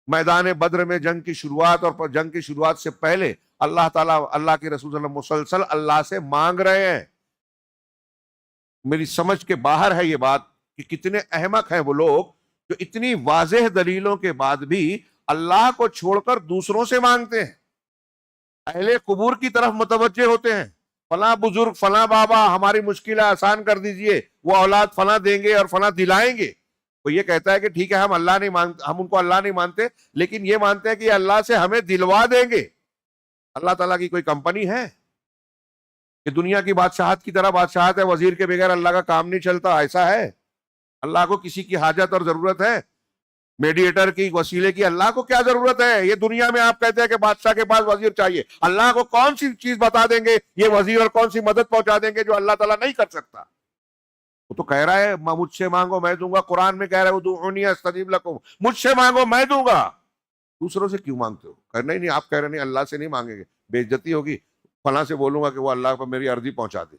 میدان بدر میں جنگ کی شروعات اور جنگ کی شروعات سے پہلے اللہ تعالیٰ، اللہ کے رسول صلی اللہ علیہ وسلم مسلسل اللہ سے مانگ رہے ہیں. میری سمجھ کے باہر ہے یہ بات کہ کتنے احمق ہیں وہ لوگ جو اتنی واضح دلیلوں کے بعد بھی اللہ کو چھوڑ کر دوسروں سے مانگتے ہیں. اہل قبور کی طرف متوجہ ہوتے ہیں، فلاں بزرگ، فلاں بابا ہماری مشکلیں آسان کر دیجئے، وہ اولاد فلاں دیں گے اور فلاں دلائیں گے. وہ یہ کہتا ہے کہ ٹھیک ہے، ہم ان کو اللہ نہیں مانتے، لیکن یہ مانتے ہیں کہ یہ اللہ سے ہمیں دلوا دیں گے. اللہ تعالیٰ کی کوئی کمپنی ہے کہ دنیا کی بادشاہت کی طرح بادشاہت ہے، وزیر کے بغیر اللہ کا کام نہیں چلتا؟ ایسا ہے؟ اللہ کو کسی کی حاجت اور ضرورت ہے؟ میڈیٹر کی، وسیلے کی اللہ کو کیا ضرورت ہے؟ یہ دنیا میں آپ کہتے ہیں کہ بادشاہ کے پاس وزیر چاہیے، اللہ کو کون سی چیز بتا دیں گے یہ وزیر، اور کون سی مدد پہنچا دیں گے جو اللہ تعالیٰ نہیں کر سکتا؟ وہ تو کہہ رہا ہے مجھ سے مانگو میں دوں گا، قرآن میں کہہ رہا ہے ادعونی استجب لکم، مجھ سے مانگو میں دوں گا. دوسروں سے کیوں مانگتے ہو؟ کہنا ہی نہیں، آپ کہہ رہے نہیں اللہ سے نہیں مانگیں گے، بے عزتی ہوگی، فلاں سے بولوں گا کہ وہ اللہ پر میری عرضی پہنچا دے،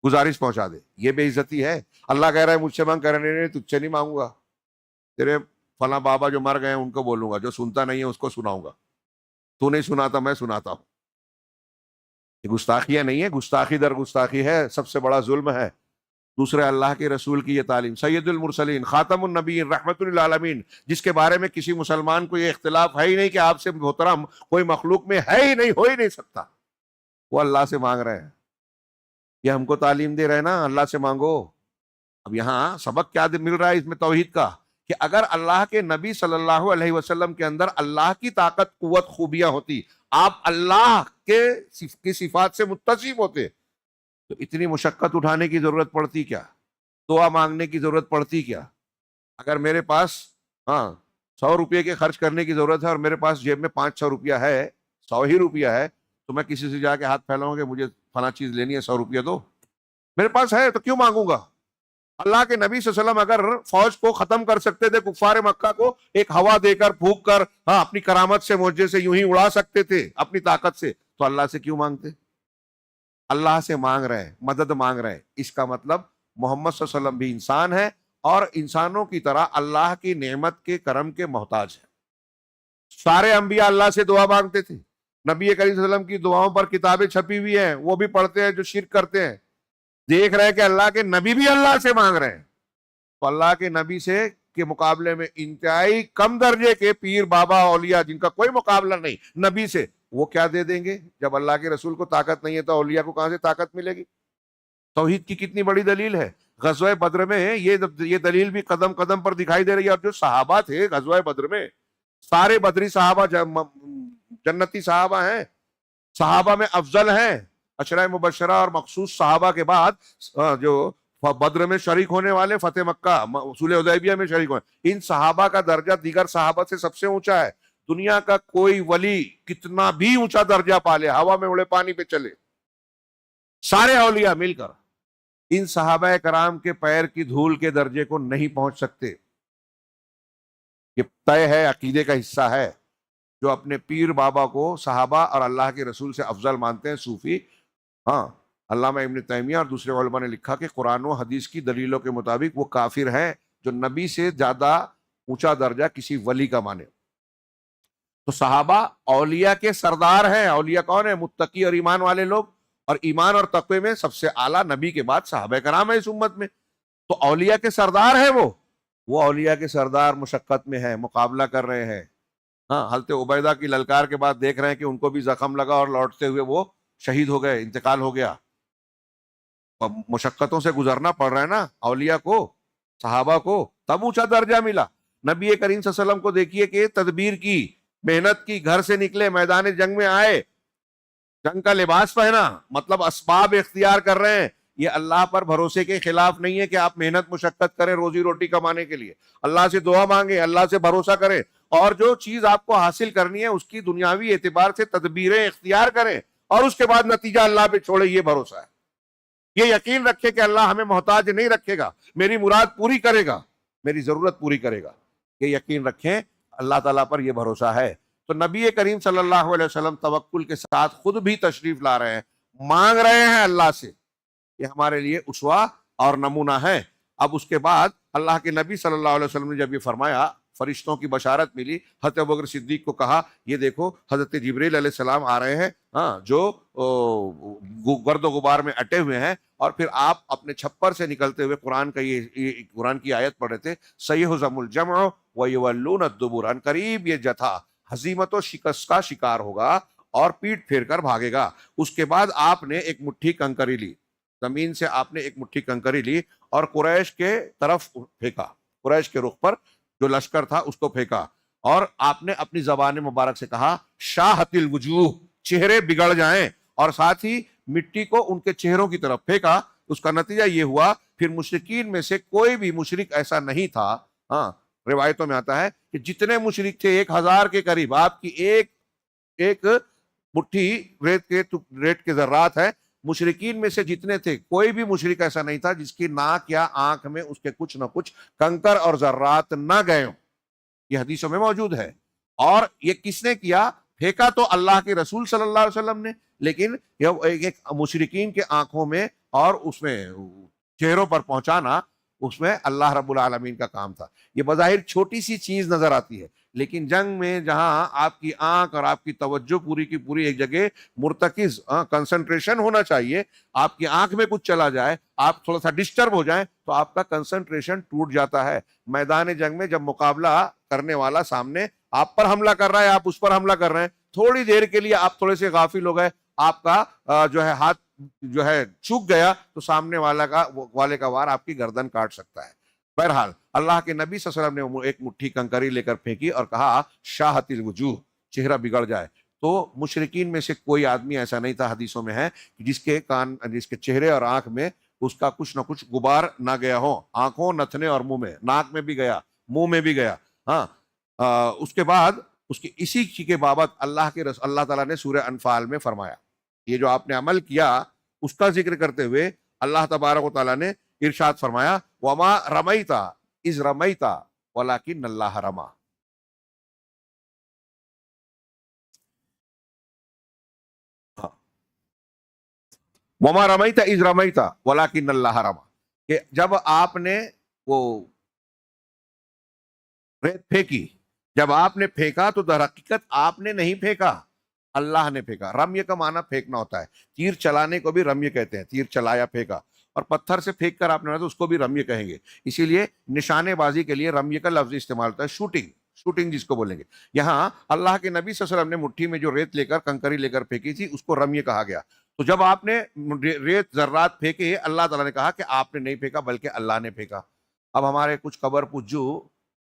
گزارش پہنچا دے، یہ بے عزتی ہے. اللہ کہہ رہا ہے مجھ سے مانگ، کہہ رہے نہیں تجھ سے نہیں مانگوں گا، تیرے فلاں بابا جو مر گئے ہیں ان کو بولوں گا، جو سنتا نہیں ہے اس کو سناؤں گا، تو نہیں سناتا میں سناتا ہوں. یہ گستاخیاں نہیں ہے، گستاخی در گستاخی ہے، سب سے بڑا ظلم ہے. دوسرے اللہ کے رسول کی یہ تعلیم، سید المرسلین، خاتم النبیین، رحمت للعالمین، جس کے بارے میں کسی مسلمان کو یہ اختلاف ہے ہی نہیں کہ آپ سے محترم کوئی مخلوق میں ہے ہی نہیں، ہو ہی نہیں سکتا، وہ اللہ سے مانگ رہے ہیں. یہ ہم کو تعلیم دے رہے ہیں نا اللہ سے مانگو. اب یہاں سبق کیا مل رہا ہے اس میں؟ توحید کا، کہ اگر اللہ کے نبی صلی اللہ علیہ وسلم کے اندر اللہ کی طاقت، قوت، خوبیاں ہوتی، آپ اللہ کے صفات سے متصف ہوتے، تو اتنی مشقت اٹھانے کی ضرورت پڑتی کیا؟ دعا مانگنے کی ضرورت پڑتی کیا؟ اگر میرے پاس 100 روپے کے خرچ کرنے کی ضرورت ہے اور میرے پاس جیب میں 500 روپیہ ہے، 100 ہی روپیہ ہے، تو میں کسی سے جا کے ہاتھ پھیلاؤں گا کہ مجھے فلاں چیز لینی ہے، 100 روپیہ دو. میرے پاس ہے تو کیوں مانگوں گا؟ اللہ کے نبی صلی اللہ علیہ وسلم اگر فوج کو ختم کر سکتے تھے، کفار مکہ کو ایک ہوا دے کر، پھونک کر، اپنی کرامت سے، معجزے سے یوں ہی اڑا سکتے تھے اپنی طاقت سے، تو اللہ سے کیوں مانگتے؟ اللہ سے مانگ رہے ہیں، مدد مانگ رہے ہیں، اس کا مطلب محمد صلی اللہ علیہ وسلم بھی انسان ہے اور انسانوں کی طرح اللہ کی نعمت کے کرم کے محتاج ہیں۔ سارے انبیاء اللہ سے دعا مانگتے تھے، نبی کریم صلی اللہ علیہ وسلم کی دعاؤں پر کتابیں چھپی ہوئی ہیں، وہ بھی پڑھتے ہیں جو شرک کرتے ہیں، دیکھ رہے ہیں کہ اللہ کے نبی بھی اللہ سے مانگ رہے ہیں، تو اللہ کے نبی سے کے مقابلے میں انتہائی کم درجے کے پیر بابا اولیاء جن کا کوئی مقابلہ نہیں نبی سے، وہ کیا دے دیں گے؟ جب اللہ کے رسول کو طاقت نہیں ہے تو اولیاء کو کہاں سے طاقت ملے گی؟ توحید کی کتنی بڑی دلیل ہے۔ غزوہ بدر میں یہ دلیل بھی قدم قدم پر دکھائی دے رہی ہے، اور جو صحابہ تھے غزوہ بدر میں، سارے بدری صحابہ جنتی صحابہ ہیں، صحابہ میں افضل ہیں، عشرہ مبشرہ اور مخصوص صحابہ کے بعد جو بدر میں شریک ہونے والے، فتح مکہ، صلح حدیبیہ میں شریک ہوئے، ان صحابہ کا درجہ دیگر صحابہ سے سب سے اونچا ہے۔ دنیا کا کوئی ولی کتنا بھی اونچا درجہ پالے، ہوا میں اڑے، پانی پہ چلے، سارے اولیاء مل کر ان صحابہ کرام کے پیر کی دھول کے درجے کو نہیں پہنچ سکتے۔ یہ طے ہے، عقیدے کا حصہ ہے۔ جو اپنے پیر بابا کو صحابہ اور اللہ کے رسول سے افضل مانتے ہیں صوفی، ہاں، علامہ ابن تیمیہ اور دوسرے علماء نے لکھا کہ قرآن و حدیث کی دلیلوں کے مطابق وہ کافر ہیں جو نبی سے زیادہ اونچا درجہ کسی ولی کا مانے۔ تو صحابہ اولیاء کے سردار ہیں۔ اولیاء کون ہیں؟ متقی اور ایمان والے لوگ، اور ایمان اور تقوی میں سب سے اعلیٰ نبی کے بعد صحابہ کرام ہیں اس امت میں، تو اولیاء کے سردار ہیں وہ اولیاء کے سردار مشقت میں ہیں، مقابلہ کر رہے ہیں۔ ہاں، حضرت عبیدہ کی للکار کے بعد دیکھ رہے ہیں کہ ان کو بھی زخم لگا اور لوٹتے ہوئے وہ شہید ہو گئے، انتقال ہو گیا۔ مشقتوں سے گزرنا پڑ رہا ہے نا اولیاء کو، صحابہ کو، تب اونچا درجہ ملا۔ نبی کریم صلی اللہ علیہ وسلم کو دیکھیے کہ تدبیر کی، محنت کی، گھر سے نکلے، میدان جنگ میں آئے، جنگ کا لباس پہنا، مطلب اسباب اختیار کر رہے ہیں۔ یہ اللہ پر بھروسے کے خلاف نہیں ہے کہ آپ محنت مشقت کریں روزی روٹی کمانے کے لیے، اللہ سے دعا مانگیں، اللہ سے بھروسہ کریں، اور جو چیز آپ کو حاصل کرنی ہے اس کی دنیاوی اعتبار سے تدبیریں اختیار کریں، اور اس کے بعد نتیجہ اللہ پہ چھوڑے، یہ بھروسہ ہے۔ یہ یقین رکھے کہ اللہ ہمیں محتاج نہیں رکھے گا، میری مراد پوری کرے گا، میری ضرورت پوری کرے گا، یہ یقین رکھیں، اللہ تعالیٰ پر یہ بھروسہ ہے۔ تو نبی کریم صلی اللہ علیہ وسلم توکل کے ساتھ خود بھی تشریف لا رہے ہیں، مانگ رہے ہیں اللہ سے، یہ ہمارے لیے اسوہ اور نمونہ ہے۔ اب اس کے بعد اللہ کے نبی صلی اللہ علیہ وسلم نے جب یہ فرمایا، فرشتوں کی بشارت ملی، حضرت ابوبکر صدیق کو کہا یہ دیکھو حضرت جبریل علیہ السلام آ رہے ہیں، ہاں، جو گرد و غبار میں اٹے ہوئے ہیں، اور پھر آپ اپنے چھپر سے نکلتے ہوئے قرآن کا یہ قرآن کی آیت پڑھ رہے تھے، سیہزم الجمع ویولون الدبر، ان قریب یہ جتھا ہزیمت و شکست کا شکار ہوگا اور پیٹ پھیر کر بھاگے گا۔ اس کے بعد آپ نے ایک مٹھی کنکری لی، زمین سے آپ نے ایک مٹھی کنکری لی اور قریش کے طرف پھینکا، قریش کے رخ پر جو لشکر تھا اس کو پھینکا، اور آپ نے اپنی زبان مبارک سے کہا شاہت الوجوہ، چہرے بگڑ جائیں، اور ساتھ ہی مٹی کو ان کے چہروں کی طرف پھینکا۔ اس کا نتیجہ یہ ہوا پھر مشرکین میں سے کوئی بھی مشرک ایسا نہیں تھا، ہاں، روایتوں میں آتا ہے کہ جتنے مشرک تھے 1000 کے قریب، آپ کی ایک مٹھی ریت کے ذرات ہے، مشرکین میں سے جتنے تھے کوئی بھی مشرک ایسا نہیں تھا جس کی ناک یا آنکھ میں اس کے کچھ نہ کچھ کنکر اور ذرات نہ گئے ہوں، یہ حدیثوں میں موجود ہے۔ اور یہ کس نے کیا؟ پھینکا تو اللہ کے رسول صلی اللہ علیہ وسلم نے، لیکن ایک مشرکین کے آنکھوں میں اور اس میں چہروں پر پہنچانا، اس میں اللہ رب العالمین کا کام تھا۔ یہ بظاہر چھوٹی سی چیز نظر آتی ہے، لیکن جنگ میں جہاں آپ کی آنکھ اور آپ کی توجہ پوری کی پوری ایک جگہ مرتکز، کنسنٹریشن ہونا چاہیے، آپ کی آنکھ میں کچھ چلا جائے، آپ تھوڑا سا ڈسٹرب ہو جائیں تو آپ کا کنسنٹریشن ٹوٹ جاتا ہے۔ میدان جنگ میں جب مقابلہ کرنے والا سامنے آپ پر حملہ کر رہا ہے، آپ اس پر حملہ کر رہے ہیں، تھوڑی دیر کے لیے آپ تھوڑے سے غافل ہو گئے، آپ کا جو ہے ہاتھ جو ہے چوک گیا، تو سامنے والے کا وار آپ کی گردن کاٹ سکتا ہے۔ بہرحال اللہ کے نبی صلی اللہ علیہ وسلم نے ایک مٹھی کنکری لے کر پھینکی اور کہا شاہت الوجوہ، چہرہ بگڑ جائے۔ تو مشرکین میں سے کوئی آدمی ایسا نہیں تھا، حدیثوں میں ہے، جس کے چہرے اور آنکھ میں اس کا کچھ نہ کچھ غبار نہ گیا ہو، آنکھوں، نتنے اور منہ میں، ناک میں بھی گیا، منہ میں بھی گیا۔ ہاں، اس کے بعد اسی کے بابت اللہ تعالیٰ نے سورہ انفال میں فرمایا، یہ جو آپ نے عمل کیا اس کا ذکر کرتے ہوئے اللہ تبارک و تعالیٰ نے ارشاد فرمایا وما رمیتا اذ رمیتا ولکن اللہ رما۔ وما رمیت اذ رمیت ولکن اللہ رما، کہ جب آپ نے وہ ریت پھینکی، جب آپ نے پھینکا تو در حقیقت آپ نے نہیں پھینکا، اللہ نے پھینکا۔ رمیہ کا معنی پھینکنا ہوتا ہے، تیر چلانے کو بھی رمیہ کہتے ہیں، تیر چلایا پھینکا، اور پتھر سے پھینک کر آپ نے تو اس کو بھی رمیہ کہیں گے۔ اسی لیے نشانے بازی کے لیے رمیہ کا لفظ استعمال ہوتا ہے، شوٹنگ، شوٹنگ جس کو بولیں گے۔ یہاں اللہ کے نبی صلی اللہ علیہ وسلم نے مٹھی میں جو ریت لے کر، کنکری لے کر پھینکی تھی، اس کو رمیہ کہا گیا۔ تو جب آپ نے ریت ذرات پھینکے، اللہ تعالیٰ نے کہا کہ آپ نے نہیں پھینکا بلکہ اللہ نے پھینکا۔ اب ہمارے کچھ قبر پجو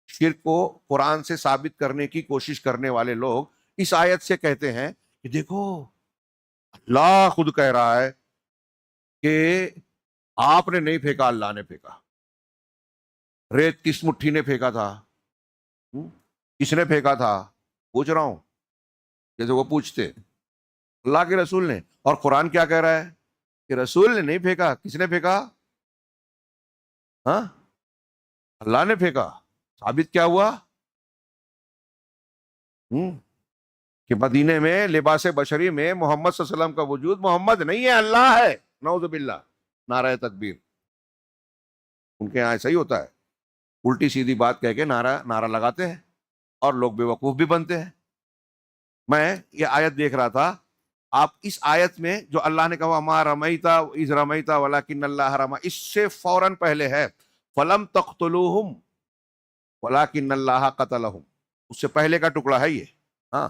شرک کو قرآن سے ثابت کرنے کی کوشش کرنے والے لوگ اس آیت سے کہتے ہیں کہ دیکھو اللہ خود کہہ رہا ہے کہ آپ نے نہیں پھینکا، اللہ نے پھینکا۔ ریت کس مٹھی نے پھینکا تھا؟ کس نے پھینکا تھا؟ پوچھ رہا ہوں، جیسے وہ پوچھتے اللہ کے رسول نے، اور قرآن کیا کہہ رہا ہے کہ رسول نے نہیں پھینکا۔ کس نے پھینکا؟ ہاں، اللہ نے پھینکا۔ ثابت کیا ہوا؟ کہ مدینے میں لباس بشری میں محمد صلی اللہ علیہ وسلم کا وجود محمد نہیں ہے، اللہ ہے، نعوذ باللہ، نعرہ تکبیر۔ ان کے یہاں ایسا ہی ہوتا ہے، الٹی سیدھی بات کہہ کے نعرہ لگاتے ہیں اور لوگ بے وقوف بھی بنتے ہیں۔ میں یہ آیت دیکھ رہا تھا، آپ اس آیت میں جو اللہ نے کہا ما رمیتا اذ رمیتا ولکن اللہ رما، اس سے فوراً پہلے ہے فلم تقتلوہم ولکن اللہ قتلہم، اس سے پہلے کا ٹکڑا ہے یہ۔ ہاں،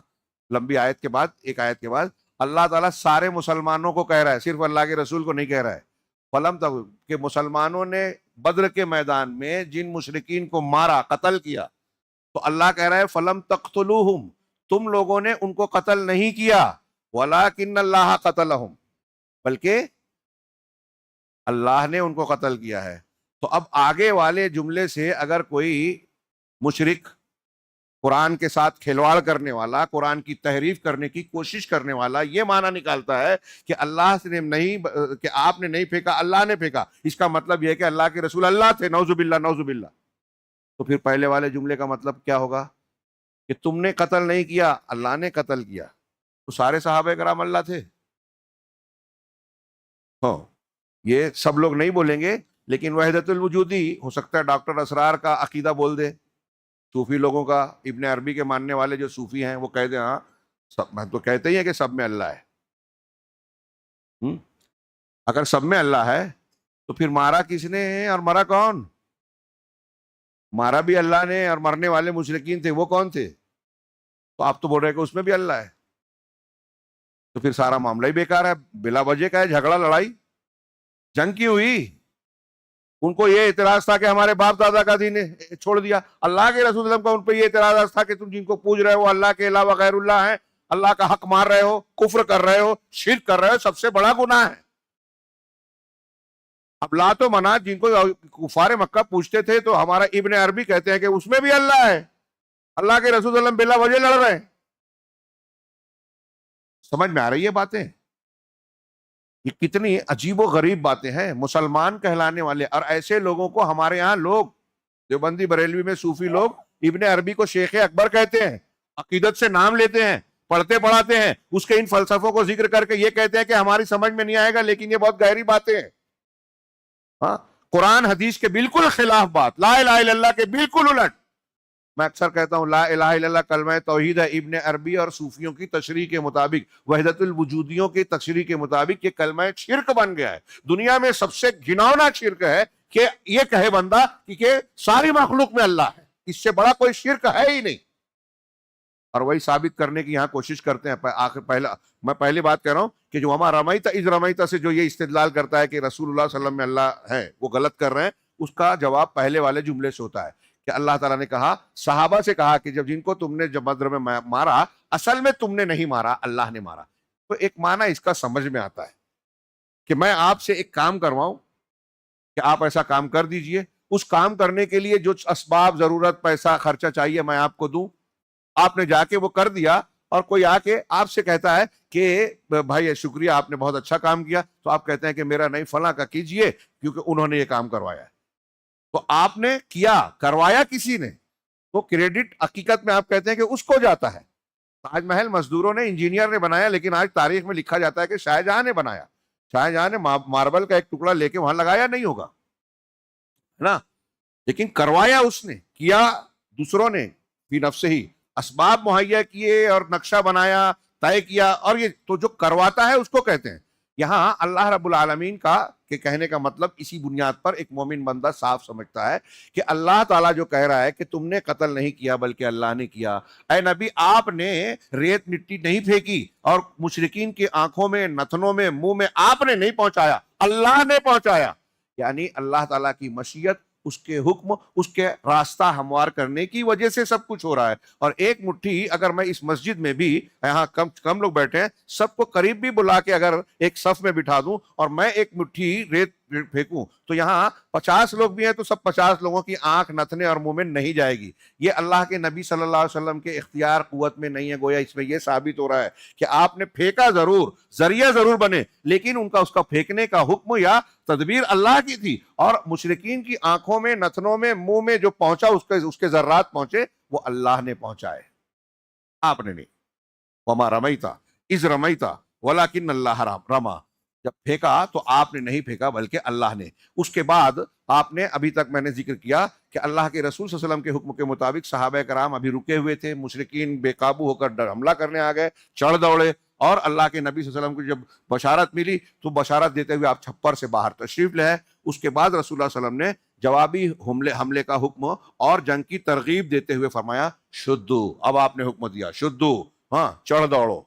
لمبی آیت کے بعد، ایک آیت کے بعد اللہ تعالیٰ سارے مسلمانوں کو کہہ رہا ہے، صرف اللہ کے رسول کو نہیں کہہ رہا ہے۔ فلم تک کہ مسلمانوں نے بدر کے میدان میں جن مشرکین کو مارا، قتل کیا، تو اللہ کہہ رہا ہے فلم تقتلوہم، تم لوگوں نے ان کو قتل نہیں کیا، ولکن اللہ قتلہم، بلکہ اللہ نے ان کو قتل کیا ہے۔ تو اب آگے والے جملے سے اگر کوئی مشرک، قرآن کے ساتھ کھلواڑ کرنے والا، قرآن کی تحریف کرنے کی کوشش کرنے والا یہ معنی نکالتا ہے کہ اللہ نے نہیں، کہ آپ نے نہیں پھینکا، اللہ نے پھینکا، اس کا مطلب یہ ہے کہ اللہ کے رسول اللہ تھے، نعوذ باللہ نعوذ باللہ۔ تو پھر پہلے والے جملے کا مطلب کیا ہوگا کہ تم نے قتل نہیں کیا، اللہ نے قتل کیا، تو سارے صحابہ کرام اللہ تھے؟ ہاں، یہ سب لوگ نہیں بولیں گے، لیکن وحدت الوجودی ہو سکتا ہے ڈاکٹر اسرار کا عقیدہ بول دے، صوفی لوگوں کا، ابن عربی کے ماننے والے جو صوفی ہیں وہ کہتے ہیں ہاں سب میں تو کہتے ہی ہیں کہ سب میں اللہ ہے۔ اگر سب میں اللہ ہے تو پھر مارا کس نے ہے اور مرا کون؟ مارا بھی اللہ نے، اور مرنے والے مشرکین تھے وہ کون تھے؟ تو آپ تو بول رہے کہ اس میں بھی اللہ ہے، تو پھر سارا معاملہ ہی بیکار ہے، بلا وجہ کا ہے جھگڑا، لڑائی، جنگ کی ہوئی۔ ان کو یہ اعتراض تھا کہ ہمارے باپ دادا کا دین چھوڑ دیا، اللہ کے رسول صلی اللہ علیہ وسلم کا ان پہ یہ اعتراض تھا کہ تم جن کو پوج رہے ہو اللہ کے علاوہ غیر اللہ ہیں، اللہ کا حق مار رہے ہو، کفر کر رہے ہو، شرک کر رہے ہو، سب سے بڑا گناہ ہے۔ اب لات و منات جن کو کفار مکہ پوچھتے تھے، تو ہمارا ابن عربی کہتے ہیں کہ اس میں بھی اللہ ہے، اللہ کے رسول صلی اللہ علیہ وسلم بلا وجہ لڑ رہے ہیں۔ سمجھ میں آ رہی ہے باتیں؟ یہ کتنی عجیب و غریب باتیں ہیں۔ مسلمان کہلانے والے اور ایسے لوگوں کو ہمارے ہاں لوگ دیوبندی بریلوی میں صوفی لوگ ابن عربی کو شیخ اکبر کہتے ہیں، عقیدت سے نام لیتے ہیں، پڑھتے پڑھاتے ہیں، اس کے ان فلسفوں کو ذکر کر کے یہ کہتے ہیں کہ ہماری سمجھ میں نہیں آئے گا، لیکن یہ بہت گہری باتیں ہیں۔ ہاں، قرآن حدیث کے بالکل خلاف بات، لا الہ الا اللہ کے بالکل الٹ۔ میں اکثر کہتا ہوں لا الہ الا اللہ کلمہ توحید ہے، ابن عربی اور صوفیوں کی تشریح کے مطابق، وحدت الوجودیوں کی تشریح کے مطابق یہ کلمہ شرک بن گیا ہے۔ دنیا میں سب سے گھناؤنا شرک ہے کہ یہ کہے بندہ کہ ساری مخلوق میں اللہ ہے، اس سے بڑا کوئی شرک ہے ہی نہیں، اور وہی ثابت کرنے کی یہاں کوشش کرتے ہیں۔ میں پہلی بات کہہ رہا ہوں کہ جو وما رمیت اذ رمیت سے جو یہ استدلال کرتا ہے کہ رسول اللہ صلی اللہ علیہ وسلم میں اللہ ہے، وہ غلط کر رہے ہیں۔ اس کا جواب پہلے والے جملے سے ہوتا ہے کہ اللہ تعالیٰ نے کہا، صحابہ سے کہا کہ جب جن کو تم نے جب بدر میں مارا، اصل میں تم نے نہیں مارا، اللہ نے مارا۔ تو ایک معنی اس کا سمجھ میں آتا ہے کہ میں آپ سے ایک کام کرواؤں کہ آپ ایسا کام کر دیجئے، اس کام کرنے کے لیے جو اسباب، ضرورت، پیسہ، خرچہ چاہیے میں آپ کو دوں، آپ نے جا کے وہ کر دیا، اور کوئی آ کے آپ سے کہتا ہے کہ بھائی شکریہ آپ نے بہت اچھا کام کیا، تو آپ کہتے ہیں کہ میرا نہیں فلاں کا کیجئے کیونکہ انہوں نے یہ کام کروایا ہے۔ تو آپ نے کیا، کروایا کسی نے، تو کریڈٹ حقیقت میں آپ کہتے ہیں کہ اس کو جاتا ہے۔ تاج محل مزدوروں نے، انجینئر نے بنایا، لیکن آج تاریخ میں لکھا جاتا ہے کہ شاہ جہاں نے بنایا۔ شاہ جہاں نے ماربل کا ایک ٹکڑا لے کے وہاں لگایا نہیں ہوگا، ہے نا، لیکن کروایا اس نے، کیا دوسروں نے، فی نفسہ ہی اسباب مہیا کیے اور نقشہ بنایا، طے کیا، اور یہ تو جو کرواتا ہے اس کو کہتے ہیں۔ یہاں اللہ رب العالمین کا کہ کہنے کا مطلب اسی بنیاد پر ایک مومن بندہ صاف سمجھتا ہے کہ اللہ تعالیٰ جو کہہ رہا ہے کہ تم نے قتل نہیں کیا بلکہ اللہ نے کیا، اے نبی آپ نے ریت مٹی نہیں پھینکی اور مشرکین کی آنکھوں میں، نتنوں میں، منہ میں آپ نے نہیں پہنچایا، اللہ نے پہنچایا۔ یعنی اللہ تعالیٰ کی مشیت، اس کے حکم، اس کے راستہ ہموار کرنے کی وجہ سے سب کچھ ہو رہا ہے۔ اور ایک مٹھی اگر میں اس مسجد میں بھی، یہاں کم لوگ بیٹھے ہیں، سب کو قریب بھی بلا کے اگر ایک صف میں بٹھا دوں اور میں ایک مٹھی ریت پھینکوں تو یہاں 50 لوگ بھی ہیں تو سب 50 لوگوں کی آنکھ نتنے اور منہ میں نہیں جائے گی۔ یہ اللہ کے نبی صلی اللہ علیہ وسلم کے اختیار قوت میں نہیں ہے، گویا اس میں یہ ثابت ہو رہا ہے کہ آپ نے پھینکا ضرور، ذریعہ ضرور بنے، لیکن اس کا پھینکنے کا حکم یا تدبیر اللہ کی تھی، اور مشرکین کی آنکھوں میں، نتنوں میں، منہ میں جو پہنچا، اس کے ذرات پہنچے، وہ اللہ نے پہنچائے، آپ نے نہیں۔ وما رمیتا اذ رمیتا ولکن اللہ رما، جب پھینکا تو آپ نے نہیں پھینکا بلکہ اللہ نے۔ اس کے بعد آپ نے، ابھی تک میں نے ذکر کیا کہ اللہ کے رسول صلی اللہ علیہ وسلم کے حکم کے مطابق صحابہ کرام ابھی رکے ہوئے تھے، مشرکین بے قابو ہو کر حملہ کرنے آ گئے، چڑھ دوڑے، اور اللہ کے نبی صلی اللہ علیہ وسلم کو جب بشارت ملی تو بشارت دیتے ہوئے آپ چھپر سے باہر تشریف لے آئے۔ اس کے بعد رسول اللہ صلی اللہ علیہ وسلم نے جوابی حملے کا حکم اور جنگ کی ترغیب دیتے ہوئے فرمایا شدو، اب آپ نے حکم دیا شدو، ہاں چڑھ دوڑو،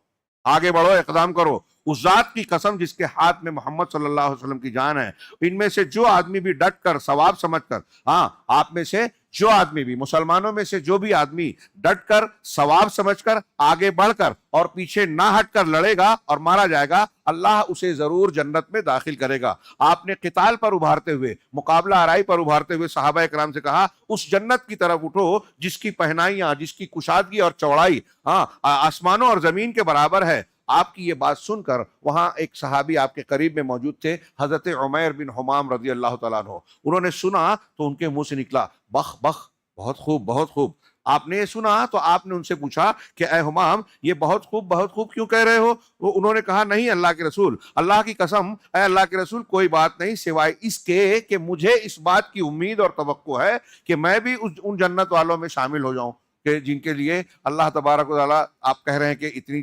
آگے بڑھو، اقدام کرو۔ اس ذات کی قسم جس کے ہاتھ میں محمد صلی اللہ علیہ وسلم کی جان ہے، ان میں سے جو آدمی بھی ڈٹ کر، ثواب سمجھ کر، ہاں آپ میں سے جو آدمی بھی، مسلمانوں میں سے جو بھی آدمی ڈٹ کر، ثواب سمجھ کر، آگے بڑھ کر اور پیچھے نہ ہٹ کر لڑے گا اور مارا جائے گا، اللہ اسے ضرور جنت میں داخل کرے گا۔ آپ نے قتال پر ابھارتے ہوئے، مقابلہ آرائی پر ابھارتے ہوئے صحابہ کرام سے کہا اس جنت کی طرف اٹھو جس کی پہنائیاں، جس کی کشادگی اور چوڑائی آسمانوں اور زمین کے برابر ہے۔ آپ کی یہ بات سن کر وہاں ایک صحابی آپ کے قریب میں موجود تھے، حضرت عمیر بن حمام رضی اللہ تعالیٰ عنہ، انہوں نے سنا تو ان کے منہ سے نکلا بخ بخ، بہت خوب بہت خوب۔ آپ نے یہ سنا تو آپ نے ان سے پوچھا کہ اے حمام یہ بہت خوب کیوں کہہ رہے ہو؟ انہوں نے کہا نہیں اللہ کے رسول، اللہ کی قسم اے اللہ کے رسول کوئی بات نہیں سوائے اس کے کہ مجھے اس بات کی امید اور توقع ہے کہ میں بھی ان جنت والوں میں شامل ہو جاؤں کہ جن کے لیے اللہ تبارک و تعالیٰ، آپ کہہ رہے ہیں کہ اتنی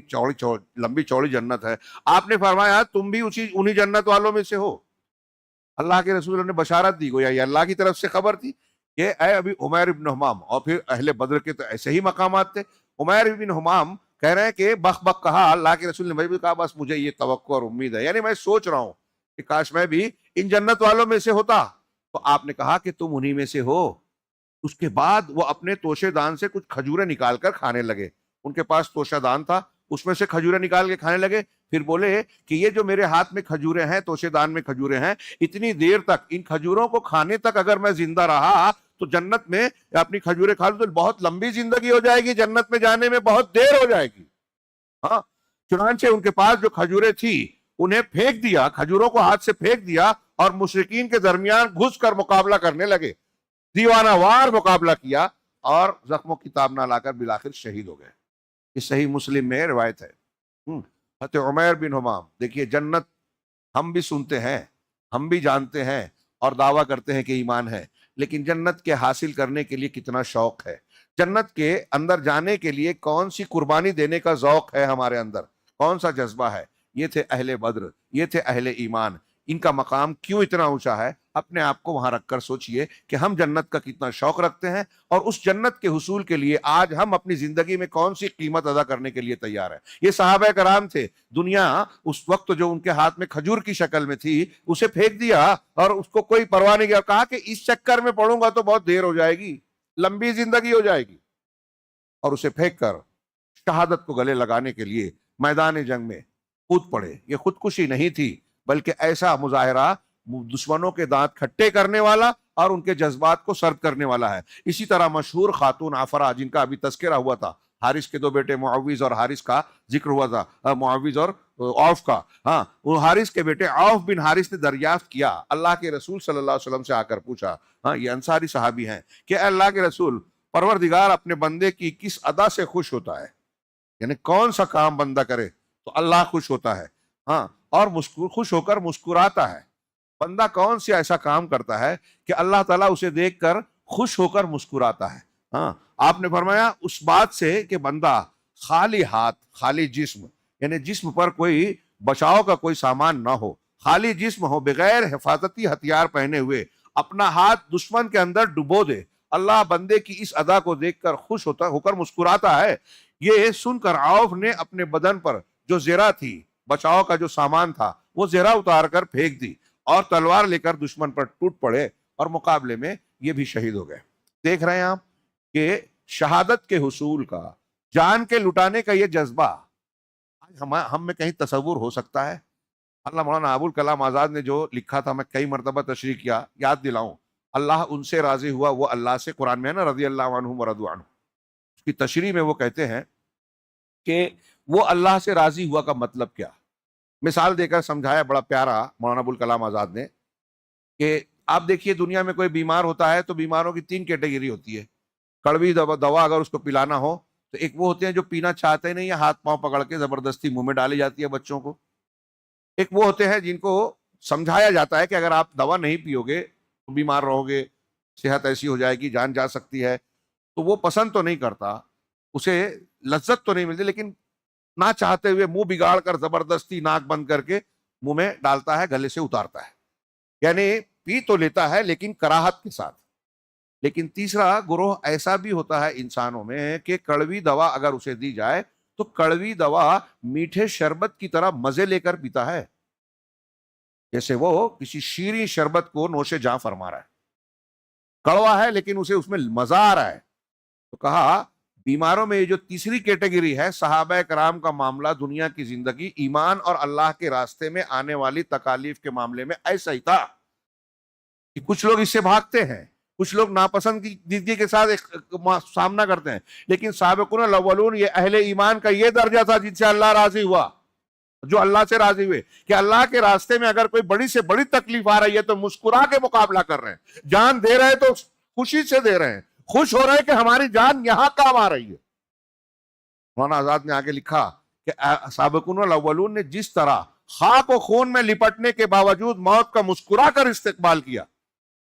لمبی چوڑی جنت ہے، آپ نے فرمایا تم بھی انہی جنت والوں میں سے ہو۔ اللہ کے رسول نے بشارت دی، گویا یہ اللہ کی طرف سے خبر تھی کہ اے ابھی عمیر بن حمام، اور پھر اہل بدر کے تو ایسے ہی مقامات تھے۔ عمیر بن حمام کہہ رہے ہیں کہ بخ بخ کہا، اللہ کے رسول نے بھی کہا بس مجھے یہ توقع اور امید ہے، یعنی میں سوچ رہا ہوں کہ کاش میں بھی ان جنت والوں میں سے ہوتا۔ تو آپ نے کہا کہ تم انہی میں سے ہو۔ اس کے بعد وہ اپنے توشے دان سے کچھ کھجوریں نکال کر کھانے لگے، ان کے پاس توشہ دان تھا، اس میں سے کھجوریں نکال کے کھانے لگے۔ پھر بولے کہ یہ جو میرے ہاتھ میں کھجوریں ہیں، توشے دان میں کھجوریں ہیں، اتنی دیر تک ان کھجوروں کو کھانے تک اگر میں زندہ رہا تو جنت میں اپنی کھجوریں کھا لوں تو بہت لمبی زندگی ہو جائے گی، جنت میں جانے میں بہت دیر ہو جائے گی۔ ہاں، چنانچہ ان کے پاس جو کھجوریں تھی انہیں پھینک دیا، کھجوروں کو ہاتھ سے پھینک دیا اور مشرکین کے درمیان گھس کر مقابلہ کرنے لگے، دیوانہ وار مقابلہ کیا اور زخموں کی تاب نہ لا کر بالآخر شہید ہو گئے۔ یہ صحیح مسلم میں روایت ہے۔ حضرت عمیر بن حمام، دیکھیے جنت ہم بھی سنتے ہیں، ہم بھی جانتے ہیں اور دعویٰ کرتے ہیں کہ ایمان ہے، لیکن جنت کے حاصل کرنے کے لیے کتنا شوق ہے، جنت کے اندر جانے کے لیے کون سی قربانی دینے کا ذوق ہے ہمارے اندر، کون سا جذبہ ہے۔ یہ تھے اہل بدر، یہ تھے اہل ایمان، ان کا مقام کیوں اتنا اونچا ہے؟ اپنے آپ کو وہاں رکھ کر سوچئے کہ ہم جنت کا کتنا شوق رکھتے ہیں اور اس جنت کے حصول کے لیے آج ہم اپنی زندگی میں کون سی قیمت ادا کرنے کے لیے تیار ہیں۔ یہ صحابہ کرام تھے، دنیا اس وقت جو ان کے ہاتھ میں کھجور کی شکل میں تھی اسے پھینک دیا اور اس کو کوئی پرواہ نہیں کیا، کہا کہ اس چکر میں پڑوں گا تو بہت دیر ہو جائے گی، لمبی زندگی ہو جائے گی، اور اسے پھینک کر شہادت کو گلے لگانے کے لیے میدان جنگ میں کود پڑے۔ یہ خودکشی نہیں تھی بلکہ ایسا مظاہرہ دشمنوں کے دانت کھٹے کرنے والا اور ان کے جذبات کو سرد کرنے والا ہے۔ اسی طرح مشہور خاتون عافرہ جن کا ابھی تذکرہ ہوا تھا، حارث کے دو بیٹے معوذ اور حارث کا ذکر ہوا تھا، معوذ اور عوف کا، ہاں وہ حارث کے بیٹے عوف بن حارث نے دریافت کیا، اللہ کے رسول صلی اللہ علیہ وسلم سے آ کر پوچھا، ہاں یہ انصاری صحابی ہیں، کہ اے اللہ کے رسول پروردگار اپنے بندے کی کس ادا سے خوش ہوتا ہے، یعنی کون سا کام بندہ کرے تو اللہ خوش ہوتا ہے، ہاں اور خوش ہو کر مسکراتا ہے. بندہ کون سی ایسا کام کرتا ہے کہ اللہ تعالیٰ اسے دیکھ کر خوش ہو کر مسکراتا ہے؟ ہاں، آپ نے فرمایا اس بات سے کہ بندہ خالی ہاتھ، خالی جسم، یعنی جسم پر کوئی بچاؤ کا کوئی سامان نہ ہو، خالی جسم ہو، بغیر حفاظتی ہتھیار پہنے ہوئے اپنا ہاتھ دشمن کے اندر ڈبو دے. اللہ بندے کی اس ادا کو دیکھ کر خوش ہو کر مسکراتا ہے. یہ سن کر عوف نے اپنے بدن پر جو زرہ تھی، بچاؤ کا جو سامان تھا، وہ زرہ اتار کر پھینک دی اور تلوار لے کر دشمن پر ٹوٹ پڑے اور مقابلے میں یہ بھی شہید ہو گئے. دیکھ رہے ہیں آپ کہ شہادت کے حصول کا، جان کے لٹانے کا یہ جذبہ ہم میں کہیں تصور ہو سکتا ہے؟ اللہ مولانا ابوالکلام آزاد نے جو لکھا تھا، میں کئی مرتبہ تشریح کیا، یاد دلاؤں. اللہ ان سے راضی ہوا، وہ اللہ سے، قرآن میں ہے نا، رضی اللہ عنہم ورضوا عنہ. اس کی تشریح میں وہ کہتے ہیں کہ وہ اللہ سے راضی ہوا کا مطلب کیا. مثال دے کر سمجھایا بڑا پیارا مولانا ابوالکلام آزاد نے کہ آپ دیکھیے دنیا میں کوئی بیمار ہوتا ہے تو بیماروں کی 3 کیٹیگری ہوتی ہے. کڑوی دوا اگر اس کو پلانا ہو تو ایک وہ ہوتے ہیں جو پینا چاہتے نہیں ہیں، ہاتھ پاؤں پکڑ کے زبردستی منہ میں ڈالی جاتی ہے بچوں کو. ایک وہ ہوتے ہیں جن کو سمجھایا جاتا ہے کہ اگر آپ دوا نہیں پیو گے تو بیمار رہو گے، صحت ایسی ہو جائے گی، جان جا سکتی ہے. تو وہ پسند تو نہیں کرتا، اسے لذت تو نہیں ملتی، لیکن نہ چاہتے ہوئے منہ بگاڑ کر زبردستی ناک بند کر کے منہ میں ڈالتا ہے، گلے سے اتارتا ہے. یعنی پی تو لیتا ہے لیکن کراہت کے ساتھ. لیکن تیسرا گروہ ایسا بھی ہوتا ہے انسانوں میں کہ کڑوی دوا اگر اسے دی جائے تو کڑوی دوا میٹھے شربت کی طرح مزے لے کر پیتا ہے، جیسے وہ کسی شیریں شربت کو نوش جاں فرما رہا ہے. کڑوا ہے لیکن اسے اس میں مزہ آ رہا ہے. تو کہا بیماروں میں یہ جو تیسری کیٹیگری ہے، صحابہ کرام کا معاملہ دنیا کی زندگی ایمان اور اللہ کے راستے میں آنے والی تکالیف کے معاملے میں ایسا ہی تھا کہ کچھ لوگ اس سے بھاگتے ہیں، کچھ لوگ ناپسندیدگی کے ساتھ سامنا کرتے ہیں. لیکن سابقون الاولون، یہ اہل ایمان کا یہ درجہ تھا جن سے اللہ راضی ہوا، جو اللہ سے راضی ہوئے کہ اللہ کے راستے میں اگر کوئی بڑی سے بڑی تکلیف آ رہی ہے تو مسکرا کے مقابلہ کر رہے ہیں. جان دے رہے تو خوشی سے دے رہے ہیں، خوش ہو رہے کہ ہماری جان یہاں کام آ رہی ہے. مولانا آزاد نے آگے لکھا کہ سابقون الاولون نے جس طرح خاک و خون میں لپٹنے کے باوجود موت کا مسکرا کر استقبال کیا،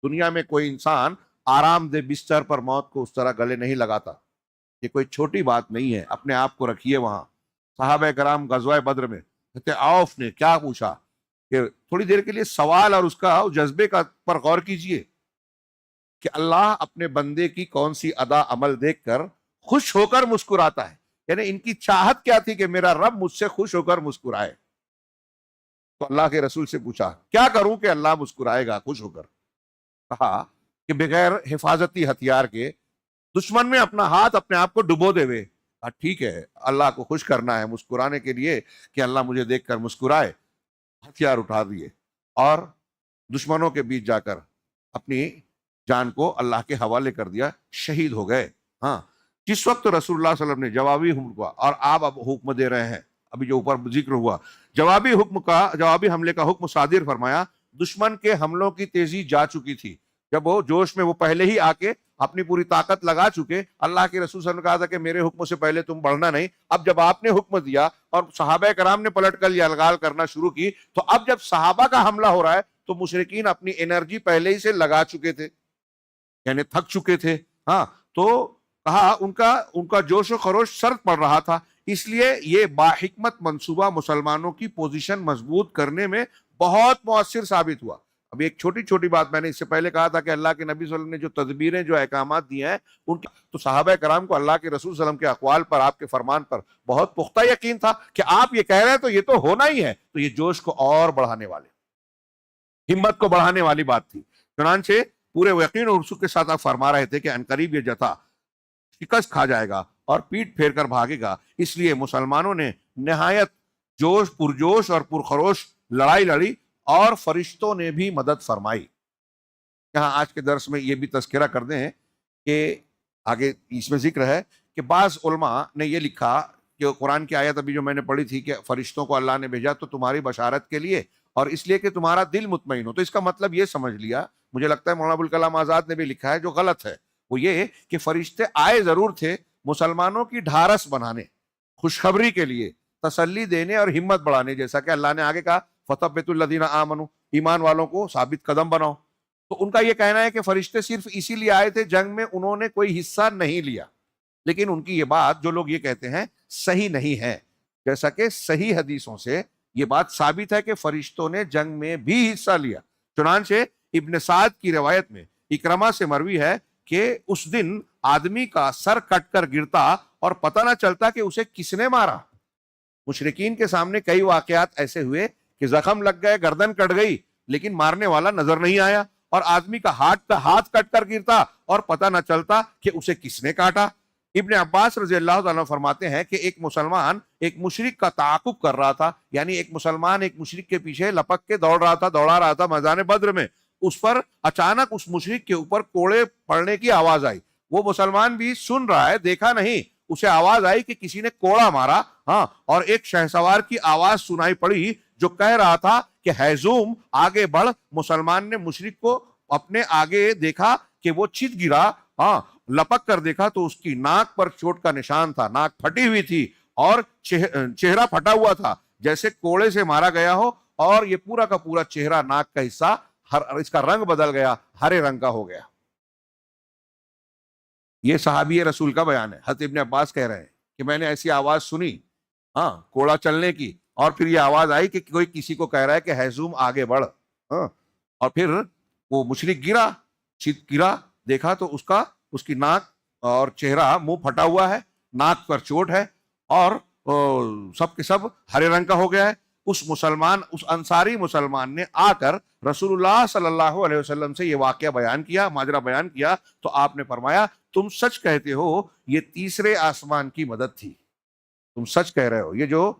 دنیا میں کوئی انسان آرام دہ بستر پر موت کو اس طرح گلے نہیں لگاتا. یہ کوئی چھوٹی بات نہیں ہے، اپنے آپ کو رکھیے وہاں. صحابہ کرام غزوہ بدر میں عوف نے کیا پوچھا کہ تھوڑی دیر کے لیے سوال اور اس کا جذبے کا پر غور کیجئے کہ اللہ اپنے بندے کی کون سی ادا عمل دیکھ کر خوش ہو کر مسکراتا ہے. یعنی ان کی چاہت کیا تھی کہ میرا رب مجھ سے خوش ہو کر مسکرائے. تو اللہ کے رسول سے پوچھا کیا کروں کہ اللہ مسکرائے گا خوش ہو کر؟ کہا کہ بغیر حفاظتی ہتھیار کے دشمن میں اپنا ہاتھ اپنے آپ کو ڈبو دے ہوئے. ٹھیک ہے، اللہ کو خوش کرنا ہے، مسکرانے کے لیے کہ اللہ مجھے دیکھ کر مسکرائے. ہتھیار اٹھا دیے اور دشمنوں کے بیچ جا کر اپنی جان کو اللہ کے حوالے کر دیا، شہید ہو گئے. ہاں، جس وقت رسول اللہ صلی اللہ علیہ وسلم نے جوابی حملہ ہوا، اور آپ اب حکم دے رہے ہیں، ابھی جو اوپر ذکر ہوا جوابی حملے کا حکم صادر فرمایا. دشمن کے حملوں کی تیزی جا چکی تھی. جب وہ جوش میں وہ پہلے ہی آ کے اپنی پوری طاقت لگا چکے، اللہ کے رسول صلی اللہ علیہ وسلم نے کہا تھا کہ میرے حکم سے پہلے تم بڑھنا نہیں. اب جب آپ نے حکم دیا اور صحابہ کرام نے پلٹ کر یلغال کرنا شروع کی، تو اب جب صحابہ کا حملہ ہو رہا ہے تو مشرکین اپنی انرجی پہلے ہی سے لگا چکے تھے، یعنی تھک چکے تھے. ہاں، تو کہا ان کا جوش و خروش سرد پڑ رہا تھا. اس لیے یہ باحکمت منصوبہ مسلمانوں کی پوزیشن مضبوط کرنے میں بہت مؤثر ثابت ہوا. اب ایک چھوٹی چھوٹی بات میں نے اس سے پہلے کہا تھا کہ اللہ کے نبی صلی اللہ علیہ وسلم نے جو تدبیریں، جو احکامات دیے ہیں، ان کی تو صحابہ کرام کو اللہ کے رسول صلی اللہ علیہ وسلم کے اقوال پر، آپ کے فرمان پر بہت پختہ یقین تھا کہ آپ یہ کہہ رہے ہیں تو یہ تو ہونا ہی ہے. تو یہ جوش کو اور بڑھانے والے، ہمت کو بڑھانے والی بات تھی. چنانچہ پورے یقین اور رسوخ کے ساتھ آپ فرما رہے تھے کہ عنقریب یہ جتھا شکست کھا جائے گا اور پیٹ پھیر کر بھاگے گا. اس لیے مسلمانوں نے نہایت پرجوش اور پرخروش لڑائی لڑی اور فرشتوں نے بھی مدد فرمائی. یہاں آج کے درس میں یہ بھی تذکرہ کر دیں کہ آگے اس میں ذکر ہے کہ بعض علماء نے یہ لکھا کہ قرآن کی آیت ابھی جو میں نے پڑھی تھی کہ فرشتوں کو اللہ نے بھیجا تو تمہاری بشارت کے لیے اور اس لیے کہ تمہارا دل مطمئن ہو. تو اس کا مطلب یہ سمجھ لیا، مجھے لگتا ہے مولانا ابوالکلام آزاد نے بھی لکھا ہے جو غلط ہے، وہ یہ کہ فرشتے آئے ضرور تھے مسلمانوں کی ڈھارس بنانے، خوشخبری کے لیے، تسلی دینے اور ہمت بڑھانے. جیسا کہ اللہ نے آگے کہا فتبتوا الذین آمنوا، ایمان والوں کو ثابت قدم بناؤ۔ تو ان کا یہ کہنا ہے کہ فرشتے صرف اسی لیے آئے تھے، جنگ میں انہوں نے کوئی حصہ نہیں لیا، لیکن ان کی یہ بات جو لوگ یہ کہتے ہیں صحیح نہیں ہے، جیسا کہ صحیح حدیثوں سے یہ بات ثابت ہے کہ فرشتوں نے جنگ میں بھی حصہ لیا۔ چنانچہ ابن سعد کی روایت میں اکرمہ سے مروی ہے کہ اس دن آدمی کا سر کٹ کر گرتا اور پتہ نہ چلتا کہ اسے کس نے مارا۔ مشرکین کے سامنے کئی واقعات ایسے ہوئے کہ زخم لگ گئے، گردن کٹ گئی، لیکن مارنے والا نظر نہیں آیا، اور آدمی کا ہاتھ کٹ کر گرتا اور پتہ نہ چلتا کہ اسے کس نے کاٹا۔ ابن عباس رضی اللہ تعالیٰ فرماتے ہیں کہ ایک مسلمان ایک مشرک کا تعاقب کر رہا تھا، یعنی ایک مسلمان ایک مشرک کے پیچھے لپک کے دوڑا رہا تھا میدان بدر میں۔ اس پر اچانک اس مشرک کے اوپر کوڑے پڑنے کی آواز آئی، وہ مسلمان بھی سن رہا ہے، دیکھا نہیں، اسے آواز آئی کہ کسی نے کوڑا مارا، ہاں، اور ایک شہسوار کی آواز سنائی پڑی جو کہہ رہا تھا کہ ہیزوم آگے بڑھ۔ مسلمان نے مشرک کو اپنے آگے دیکھا کہ وہ چت گرا، ہاں، لپک کر دیکھا تو اس کی ناک پر چوٹ کا نشان تھا، ناک پھٹی ہوئی تھی اور چہرہ پھٹا ہوا تھا جیسے کوڑے سے مارا گیا ہو، اور یہ پورا کا پورا چہرہ، ناک کا حصہ، اس کا رنگ بدل گیا، ہرے رنگ کا ہو گیا۔ یہ صحابی رسول کا بیان ہے۔ حضرت ابن عباس کہہ رہے ہیں کہ میں نے ایسی آواز سنی، ہاں، کوڑا چلنے کی، اور پھر یہ آواز آئی کہ کوئی کسی کو کہہ رہا ہے کہ ہیزوم آگے بڑھ، ہاں، اور پھر وہ مشرک گرا، چت گرا، دیکھا تو اس کی ناک اور چہرہ، منہ پھٹا ہوا ہے، ناک پر چوٹ ہے، اور سب کے سب ہرے رنگ کا ہو گیا ہے۔ اس انصاری مسلمان نے آ کر رسول اللہ صلی اللہ علیہ وسلم سے یہ واقعہ بیان کیا، ماجرا بیان کیا، تو آپ نے فرمایا تم سچ کہتے ہو، یہ تیسرے آسمان کی مدد تھی، تم سچ کہہ رہے ہو، یہ جو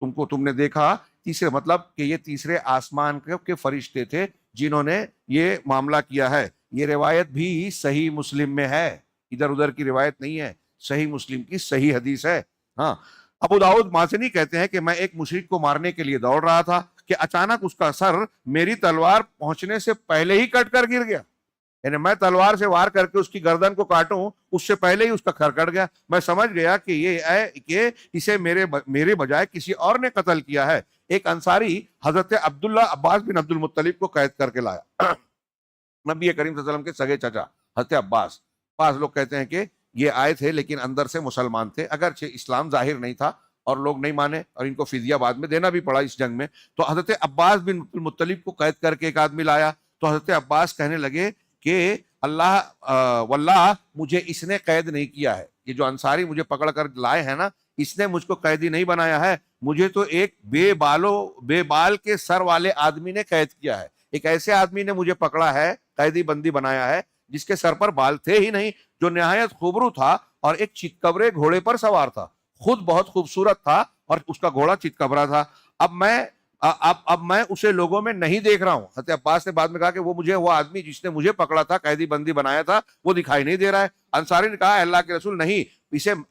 تم نے دیکھا تیسرے، مطلب کہ یہ تیسرے آسمان کے فرشتے تھے جنہوں نے یہ معاملہ کیا ہے۔ یہ روایت بھی صحیح مسلم میں ہے، ادھر ادھر کی روایت نہیں ہے، صحیح مسلم کی صحیح حدیث ہے۔ ہاں، ابو داؤد مازنی کہتے ہیں کہ میں ایک مشرک کو مارنے کے لیے دوڑ رہا تھا کہ اچانک اس کا سر میری تلوار پہنچنے سے پہلے ہی کٹ کر گر گیا، یعنی میں تلوار سے وار کر کے اس کی گردن کو کاٹوں اس سے پہلے ہی اس کا سر کٹ گیا۔ میں سمجھ گیا کہ یہ ہے کہ اسے میرے بجائے کسی اور نے قتل کیا ہے۔ ایک انصاری حضرت عبداللہ عباس بن عبد المطلب کو قید کر کے لایا، نبی کریم صلی اللہ علیہ وسلم کے سگے چچا حضرت عباس۔ بعض لوگ کہتے ہیں کہ یہ آئے تھے لیکن اندر سے مسلمان تھے، اگرچہ اسلام ظاہر نہیں تھا اور لوگ نہیں مانے، اور ان کو فدیہ بعد میں دینا بھی پڑا اس جنگ میں۔ تو حضرت عباس بن المطلب کو قید کر کے ایک آدمی لایا، تو حضرت عباس کہنے لگے کہ واللہ مجھے اس نے قید نہیں کیا ہے، یہ جو انصاری مجھے پکڑ کر لائے ہیں نا، اس نے مجھ کو قیدی نہیں بنایا ہے، مجھے تو ایک بے بال کے سر والے آدمی نے قید کیا ہے، ایک ایسے آدمی نے مجھے پکڑا ہے، قیدی بندی بنایا ہے جس کے سر پر بال تھے ہی نہیں، جو نہایت خوبرو تھا اور ایک چتکبرے گھوڑے پر سوار تھا، خود بہت خوبصورت تھا اور اس کا گھوڑا چتکبرا تھا۔ اب میں اسے لوگوں میں نہیں دیکھ رہا ہوں۔ حضرت عباس نے بعد میں کہا کہ وہ آدمی جس نے مجھے پکڑا تھا، قیدی بندی بنایا تھا، وہ دکھائی نہیں دے رہا ہے۔ انصاری نے کہا اللہ کے رسول نہیں،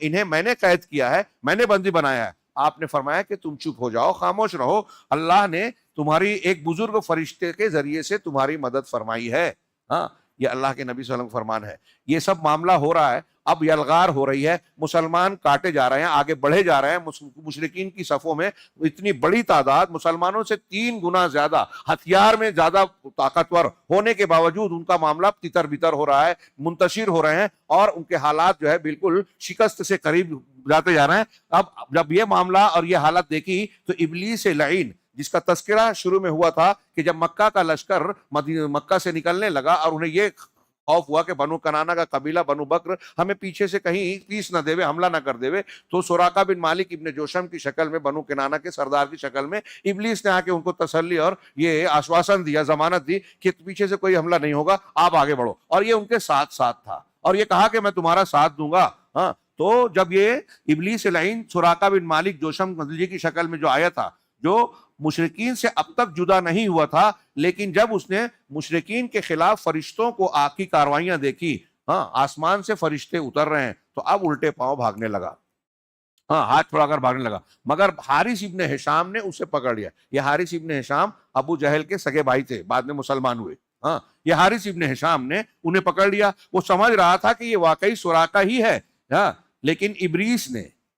انہیں میں نے قید کیا ہے، میں نے بندی بنایا ہے۔ آپ نے فرمایا کہ تم چپ ہو جاؤ، خاموش رہو، اللہ نے تمہاری ایک بزرگ فرشتے کے ذریعے سے تمہاری مدد فرمائی ہے۔ ہاں، یہ اللہ کے نبی صلی اللہ علیہ وسلم کا فرمان ہے۔ یہ سب معاملہ ہو رہا ہے، اب یلغار ہو رہی ہے، مسلمان کاٹے جا رہے ہیں، آگے بڑھے جا رہے ہیں، مشرکین کی صفوں میں اتنی بڑی تعداد، مسلمانوں سے 3 گنا زیادہ، ہتھیار میں زیادہ طاقتور ہونے کے باوجود ان کا معاملہ تتر بتر ہو رہا ہے، منتشر ہو رہے ہیں، اور ان کے حالات جو ہے بالکل شکست سے قریب جاتے جا رہے ہیں۔ اب جب یہ معاملہ اور یہ حالت دیکھی تو ابلیس لعین، جس کا تذکرہ شروع میں ہوا تھا کہ جب مکہ کا لشکر مکہ سے نکلنے لگا اور انہیں یہ خوف ہوا کہ بنو کنانا کا قبیلہ بنو بکر ہمیں پیچھے سے کہیں پیس نہ دے، حملہ نہ کر دے، تو سراقہ بن مالک ابن جوشم کی شکل میں، بنو کنانا کے سردار کی شکل میں ابلیس نے آ کے ان کو تسلی اور یہ آشواسن دیا، ضمانت دی کہ پیچھے سے کوئی حملہ نہیں ہوگا، آپ آگے بڑھو، اور یہ ان کے ساتھ تھا، اور یہ کہا کہ میں تمہارا ساتھ دوں گا۔ ہاں، تو جب یہ ابلیس لعین سراقہ بن مالک جوشم جی کی شکل میں جو آیا تھا، جو مشرکین سے اب تک جدا نہیں ہوا تھا، لیکن جب اس نے مشرکین کے خلاف فرشتوں کو آگ کی کاروائیاں دیکھی، ہاں، آسمان سے فرشتے اتر رہے ہیں، تو اب الٹے پاؤں بھاگنے لگا، ہاں، ہاتھ پھڑا کر بھاگنے لگا، مگر حارث ابن ہشام نے اسے پکڑ لیا۔ یہ حارث ابن ہشام ابو جہل کے سگے بھائی تھے، بعد میں مسلمان ہوئے۔ ہاں، یہ حارث ابن ہشام نے انہیں پکڑ لیا، وہ سمجھ رہا تھا کہ یہ واقعی سراقہ ہی ہے، ہاں، لیکن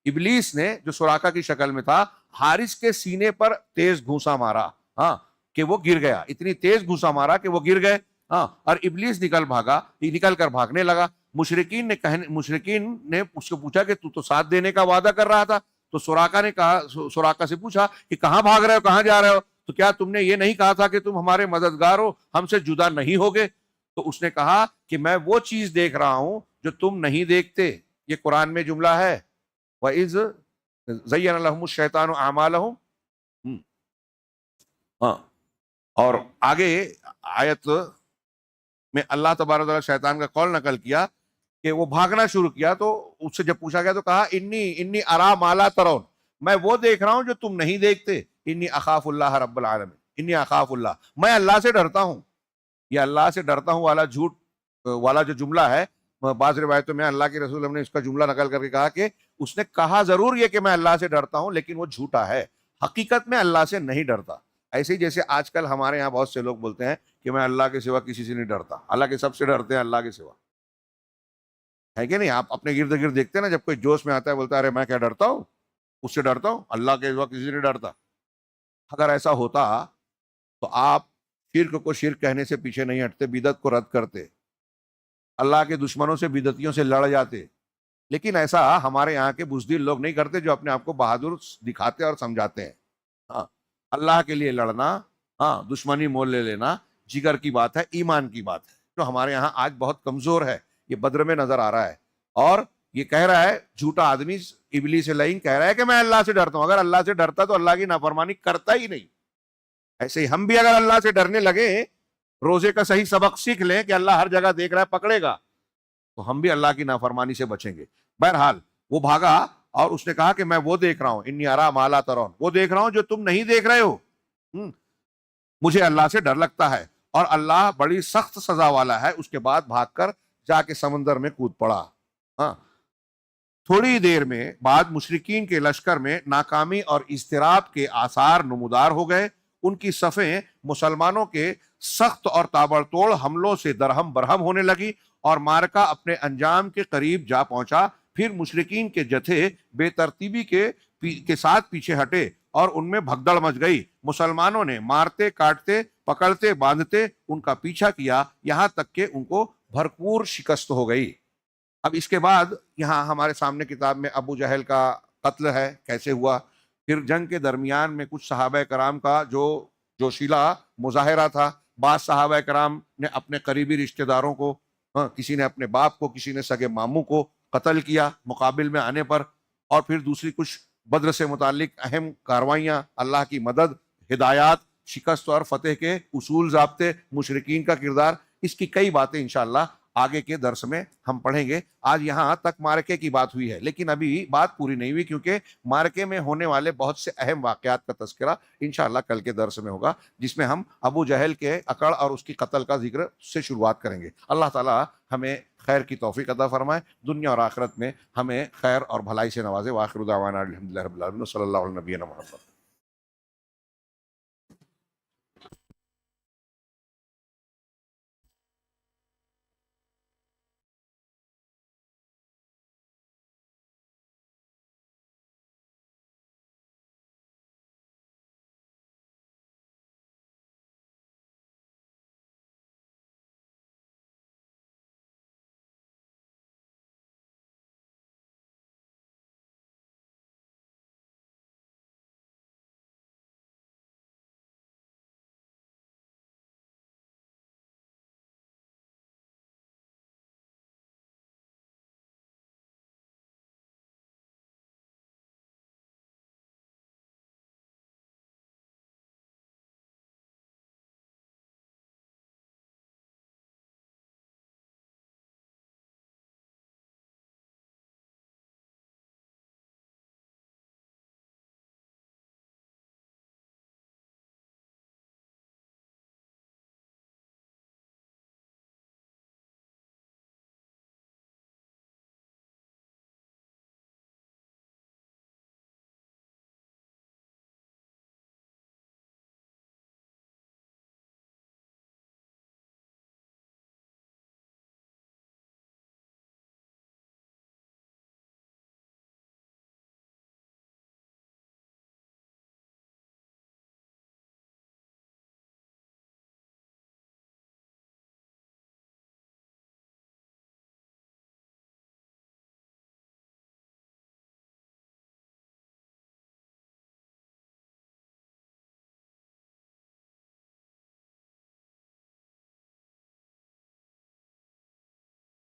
ابلیس نے جو سراقہ کی شکل میں تھا، حارث کے سینے پر تیز گھونسا مارا، ہاں کہ وہ گر گیا, اتنی تیز گھسا مارا کہ وہ گر گئے. ہاں, اور ابلیس نکل کر بھاگنے لگا. مشرکین نے اس کو پوچھا کہ تو ساتھ دینے کا وعدہ کر رہا تھا. تو سراقہ سے پوچھا کہ کہاں بھاگ رہے ہو, کہاں جا رہے ہو, تو کیا تم نے یہ نہیں کہا تھا کہ تم ہمارے مددگار ہو, ہم سے جدا نہیں ہوگے؟ تو اس نے کہا کہ میں وہ چیز دیکھ رہا ہوں جو تم نہیں دیکھتے. یہ قرآن میں جملہ ہے, وَإِذْ زَيَّنَ لَهُمُ الشَّيْطَانُ أَعْمَالَهُمْ. ہاں, اور آگے آیت میں اللہ تبارک و تعالیٰ شیطان کا قول نقل کیا کہ وہ بھاگنا شروع کیا. تو اس سے جب پوچھا گیا تو کہا انی ارا ما لا ترون, میں وہ دیکھ رہا ہوں جو تم نہیں دیکھتے. انی اخاف اللہ رب العالمین, انی اخاف اللہ, میں اللہ سے ڈرتا ہوں. یہ اللہ سے ڈرتا ہوں والا جھوٹ والا جو جملہ ہے, بعض روایتوں میں اللہ کے رسول نے اس کا جملہ نقل کر کے کہا کہ اس نے کہا ضرور یہ کہ میں اللہ سے ڈرتا ہوں, لیکن وہ جھوٹا ہے, حقیقت میں اللہ سے نہیں ڈرتا. ایسے ہی جیسے آج کل ہمارے یہاں بہت سے لوگ بولتے ہیں کہ میں اللہ کے سوا کسی سے نہیں ڈرتا. اللہ کے سب سے ڈرتے ہیں, اللہ کے سوا, ہے کہ نہیں؟ آپ اپنے گرد گرد دیکھتے ہیں نا, جب کوئی جوش میں آتا ہے بولتا ہے ارے میں کیا ڈرتا ہوں, اس سے ڈرتا ہوں, اللہ کے سوا کسی سے نہیں ڈرتا. اگر ایسا ہوتا تو آپ شرک کو شرک کہنے سے پیچھے نہیں ہٹتے, بدعت کو رد کرتے, اللہ کے دشمنوں سے بدعتیوں سے لڑ جاتے. لیکن ایسا ہمارے یہاں کے بزدل لوگ نہیں کرتے جو اپنے آپ کو بہادر دکھاتے اور سمجھاتے ہیں. ہاں, اللہ کے لیے لڑنا, ہاں, دشمنی مول لے لینا جگر کی بات ہے, ایمان کی بات ہے, جو ہمارے یہاں آج بہت کمزور ہے. یہ بدر میں نظر آ رہا ہے. اور یہ کہہ رہا ہے جھوٹا آدمی ابلیس لعین کہہ رہا ہے کہ میں اللہ سے ڈرتا ہوں. اگر اللہ سے ڈرتا تو اللہ کی نافرمانی کرتا ہی نہیں. ایسے ہی ہم بھی اگر اللہ سے ڈرنے لگے, روزے کا صحیح سبق سیکھ لیں کہ اللہ ہر جگہ دیکھ رہا ہے, پکڑے گا, تو ہم بھی اللہ کی نافرمانی سے بچیں گے. بہرحال وہ بھاگا اور اس نے کہا کہ میں وہ دیکھ رہا ہوں, انی ارا ما لا ترون, وہ دیکھ رہا ہوں جو تم نہیں دیکھ رہے ہو. مجھے اللہ سے ڈر لگتا ہے, اور اللہ بڑی سخت سزا والا ہے. اس کے بعد بھاگ کر جا کے سمندر میں کود پڑا. ہاں, تھوڑی دیر میں بعد مشرکین کے لشکر میں ناکامی اور اضطراب کے آثار نمودار ہو گئے. ان کی صفیں مسلمانوں کے سخت اور تابڑتوڑ حملوں سے درہم برہم ہونے لگی, اور مارکا اپنے انجام کے قریب جا پہنچا. پھر مشرکین کے جتھے بے ترتیبی کے ساتھ پیچھے ہٹے اور ان میں بھگدڑ مچ گئی. مسلمانوں نے مارتے, کاٹتے, پکڑتے, باندھتے ان کا پیچھا کیا, یہاں تک کہ ان کو بھرپور شکست ہو گئی. اب اس کے بعد یہاں ہمارے سامنے کتاب میں ابو جہل کا قتل ہے, کیسے ہوا. پھر جنگ کے درمیان میں کچھ صحابہ کرام کا جو جوشیلا مظاہرہ تھا. بعض صحابہ کرام نے اپنے قریبی رشتہ داروں کو, کسی نے اپنے باپ کو, کسی نے سگے ماموں کو قتل کیا مقابل میں آنے پر. اور پھر دوسری کچھ بدر سے متعلق اہم کاروائیاں, اللہ کی مدد, ہدایات, شکست اور فتح کے اصول, ضابطے, مشرکین کا کردار. اس کی کئی باتیں انشاءاللہ آگے کے درس میں ہم پڑھیں گے. آج یہاں تک مارکے کی بات ہوئی ہے, لیکن ابھی بات پوری نہیں ہوئی, کیونکہ مارکے میں ہونے والے بہت سے اہم واقعات کا تذکرہ انشاءاللہ کل کے درس میں ہوگا, جس میں ہم ابو جہل کے اکڑ اور اس کی قتل کا ذکر سے شروعات کریں گے. اللہ تعالی ہمیں خیر کی توفیق عطا فرمائے, دنیا اور آخرت میں ہمیں خیر اور بھلائی سے نوازے. وآخر دعوانا الحمدللہ رب العالمین, صلی اللہ علیہ نبینا محمد.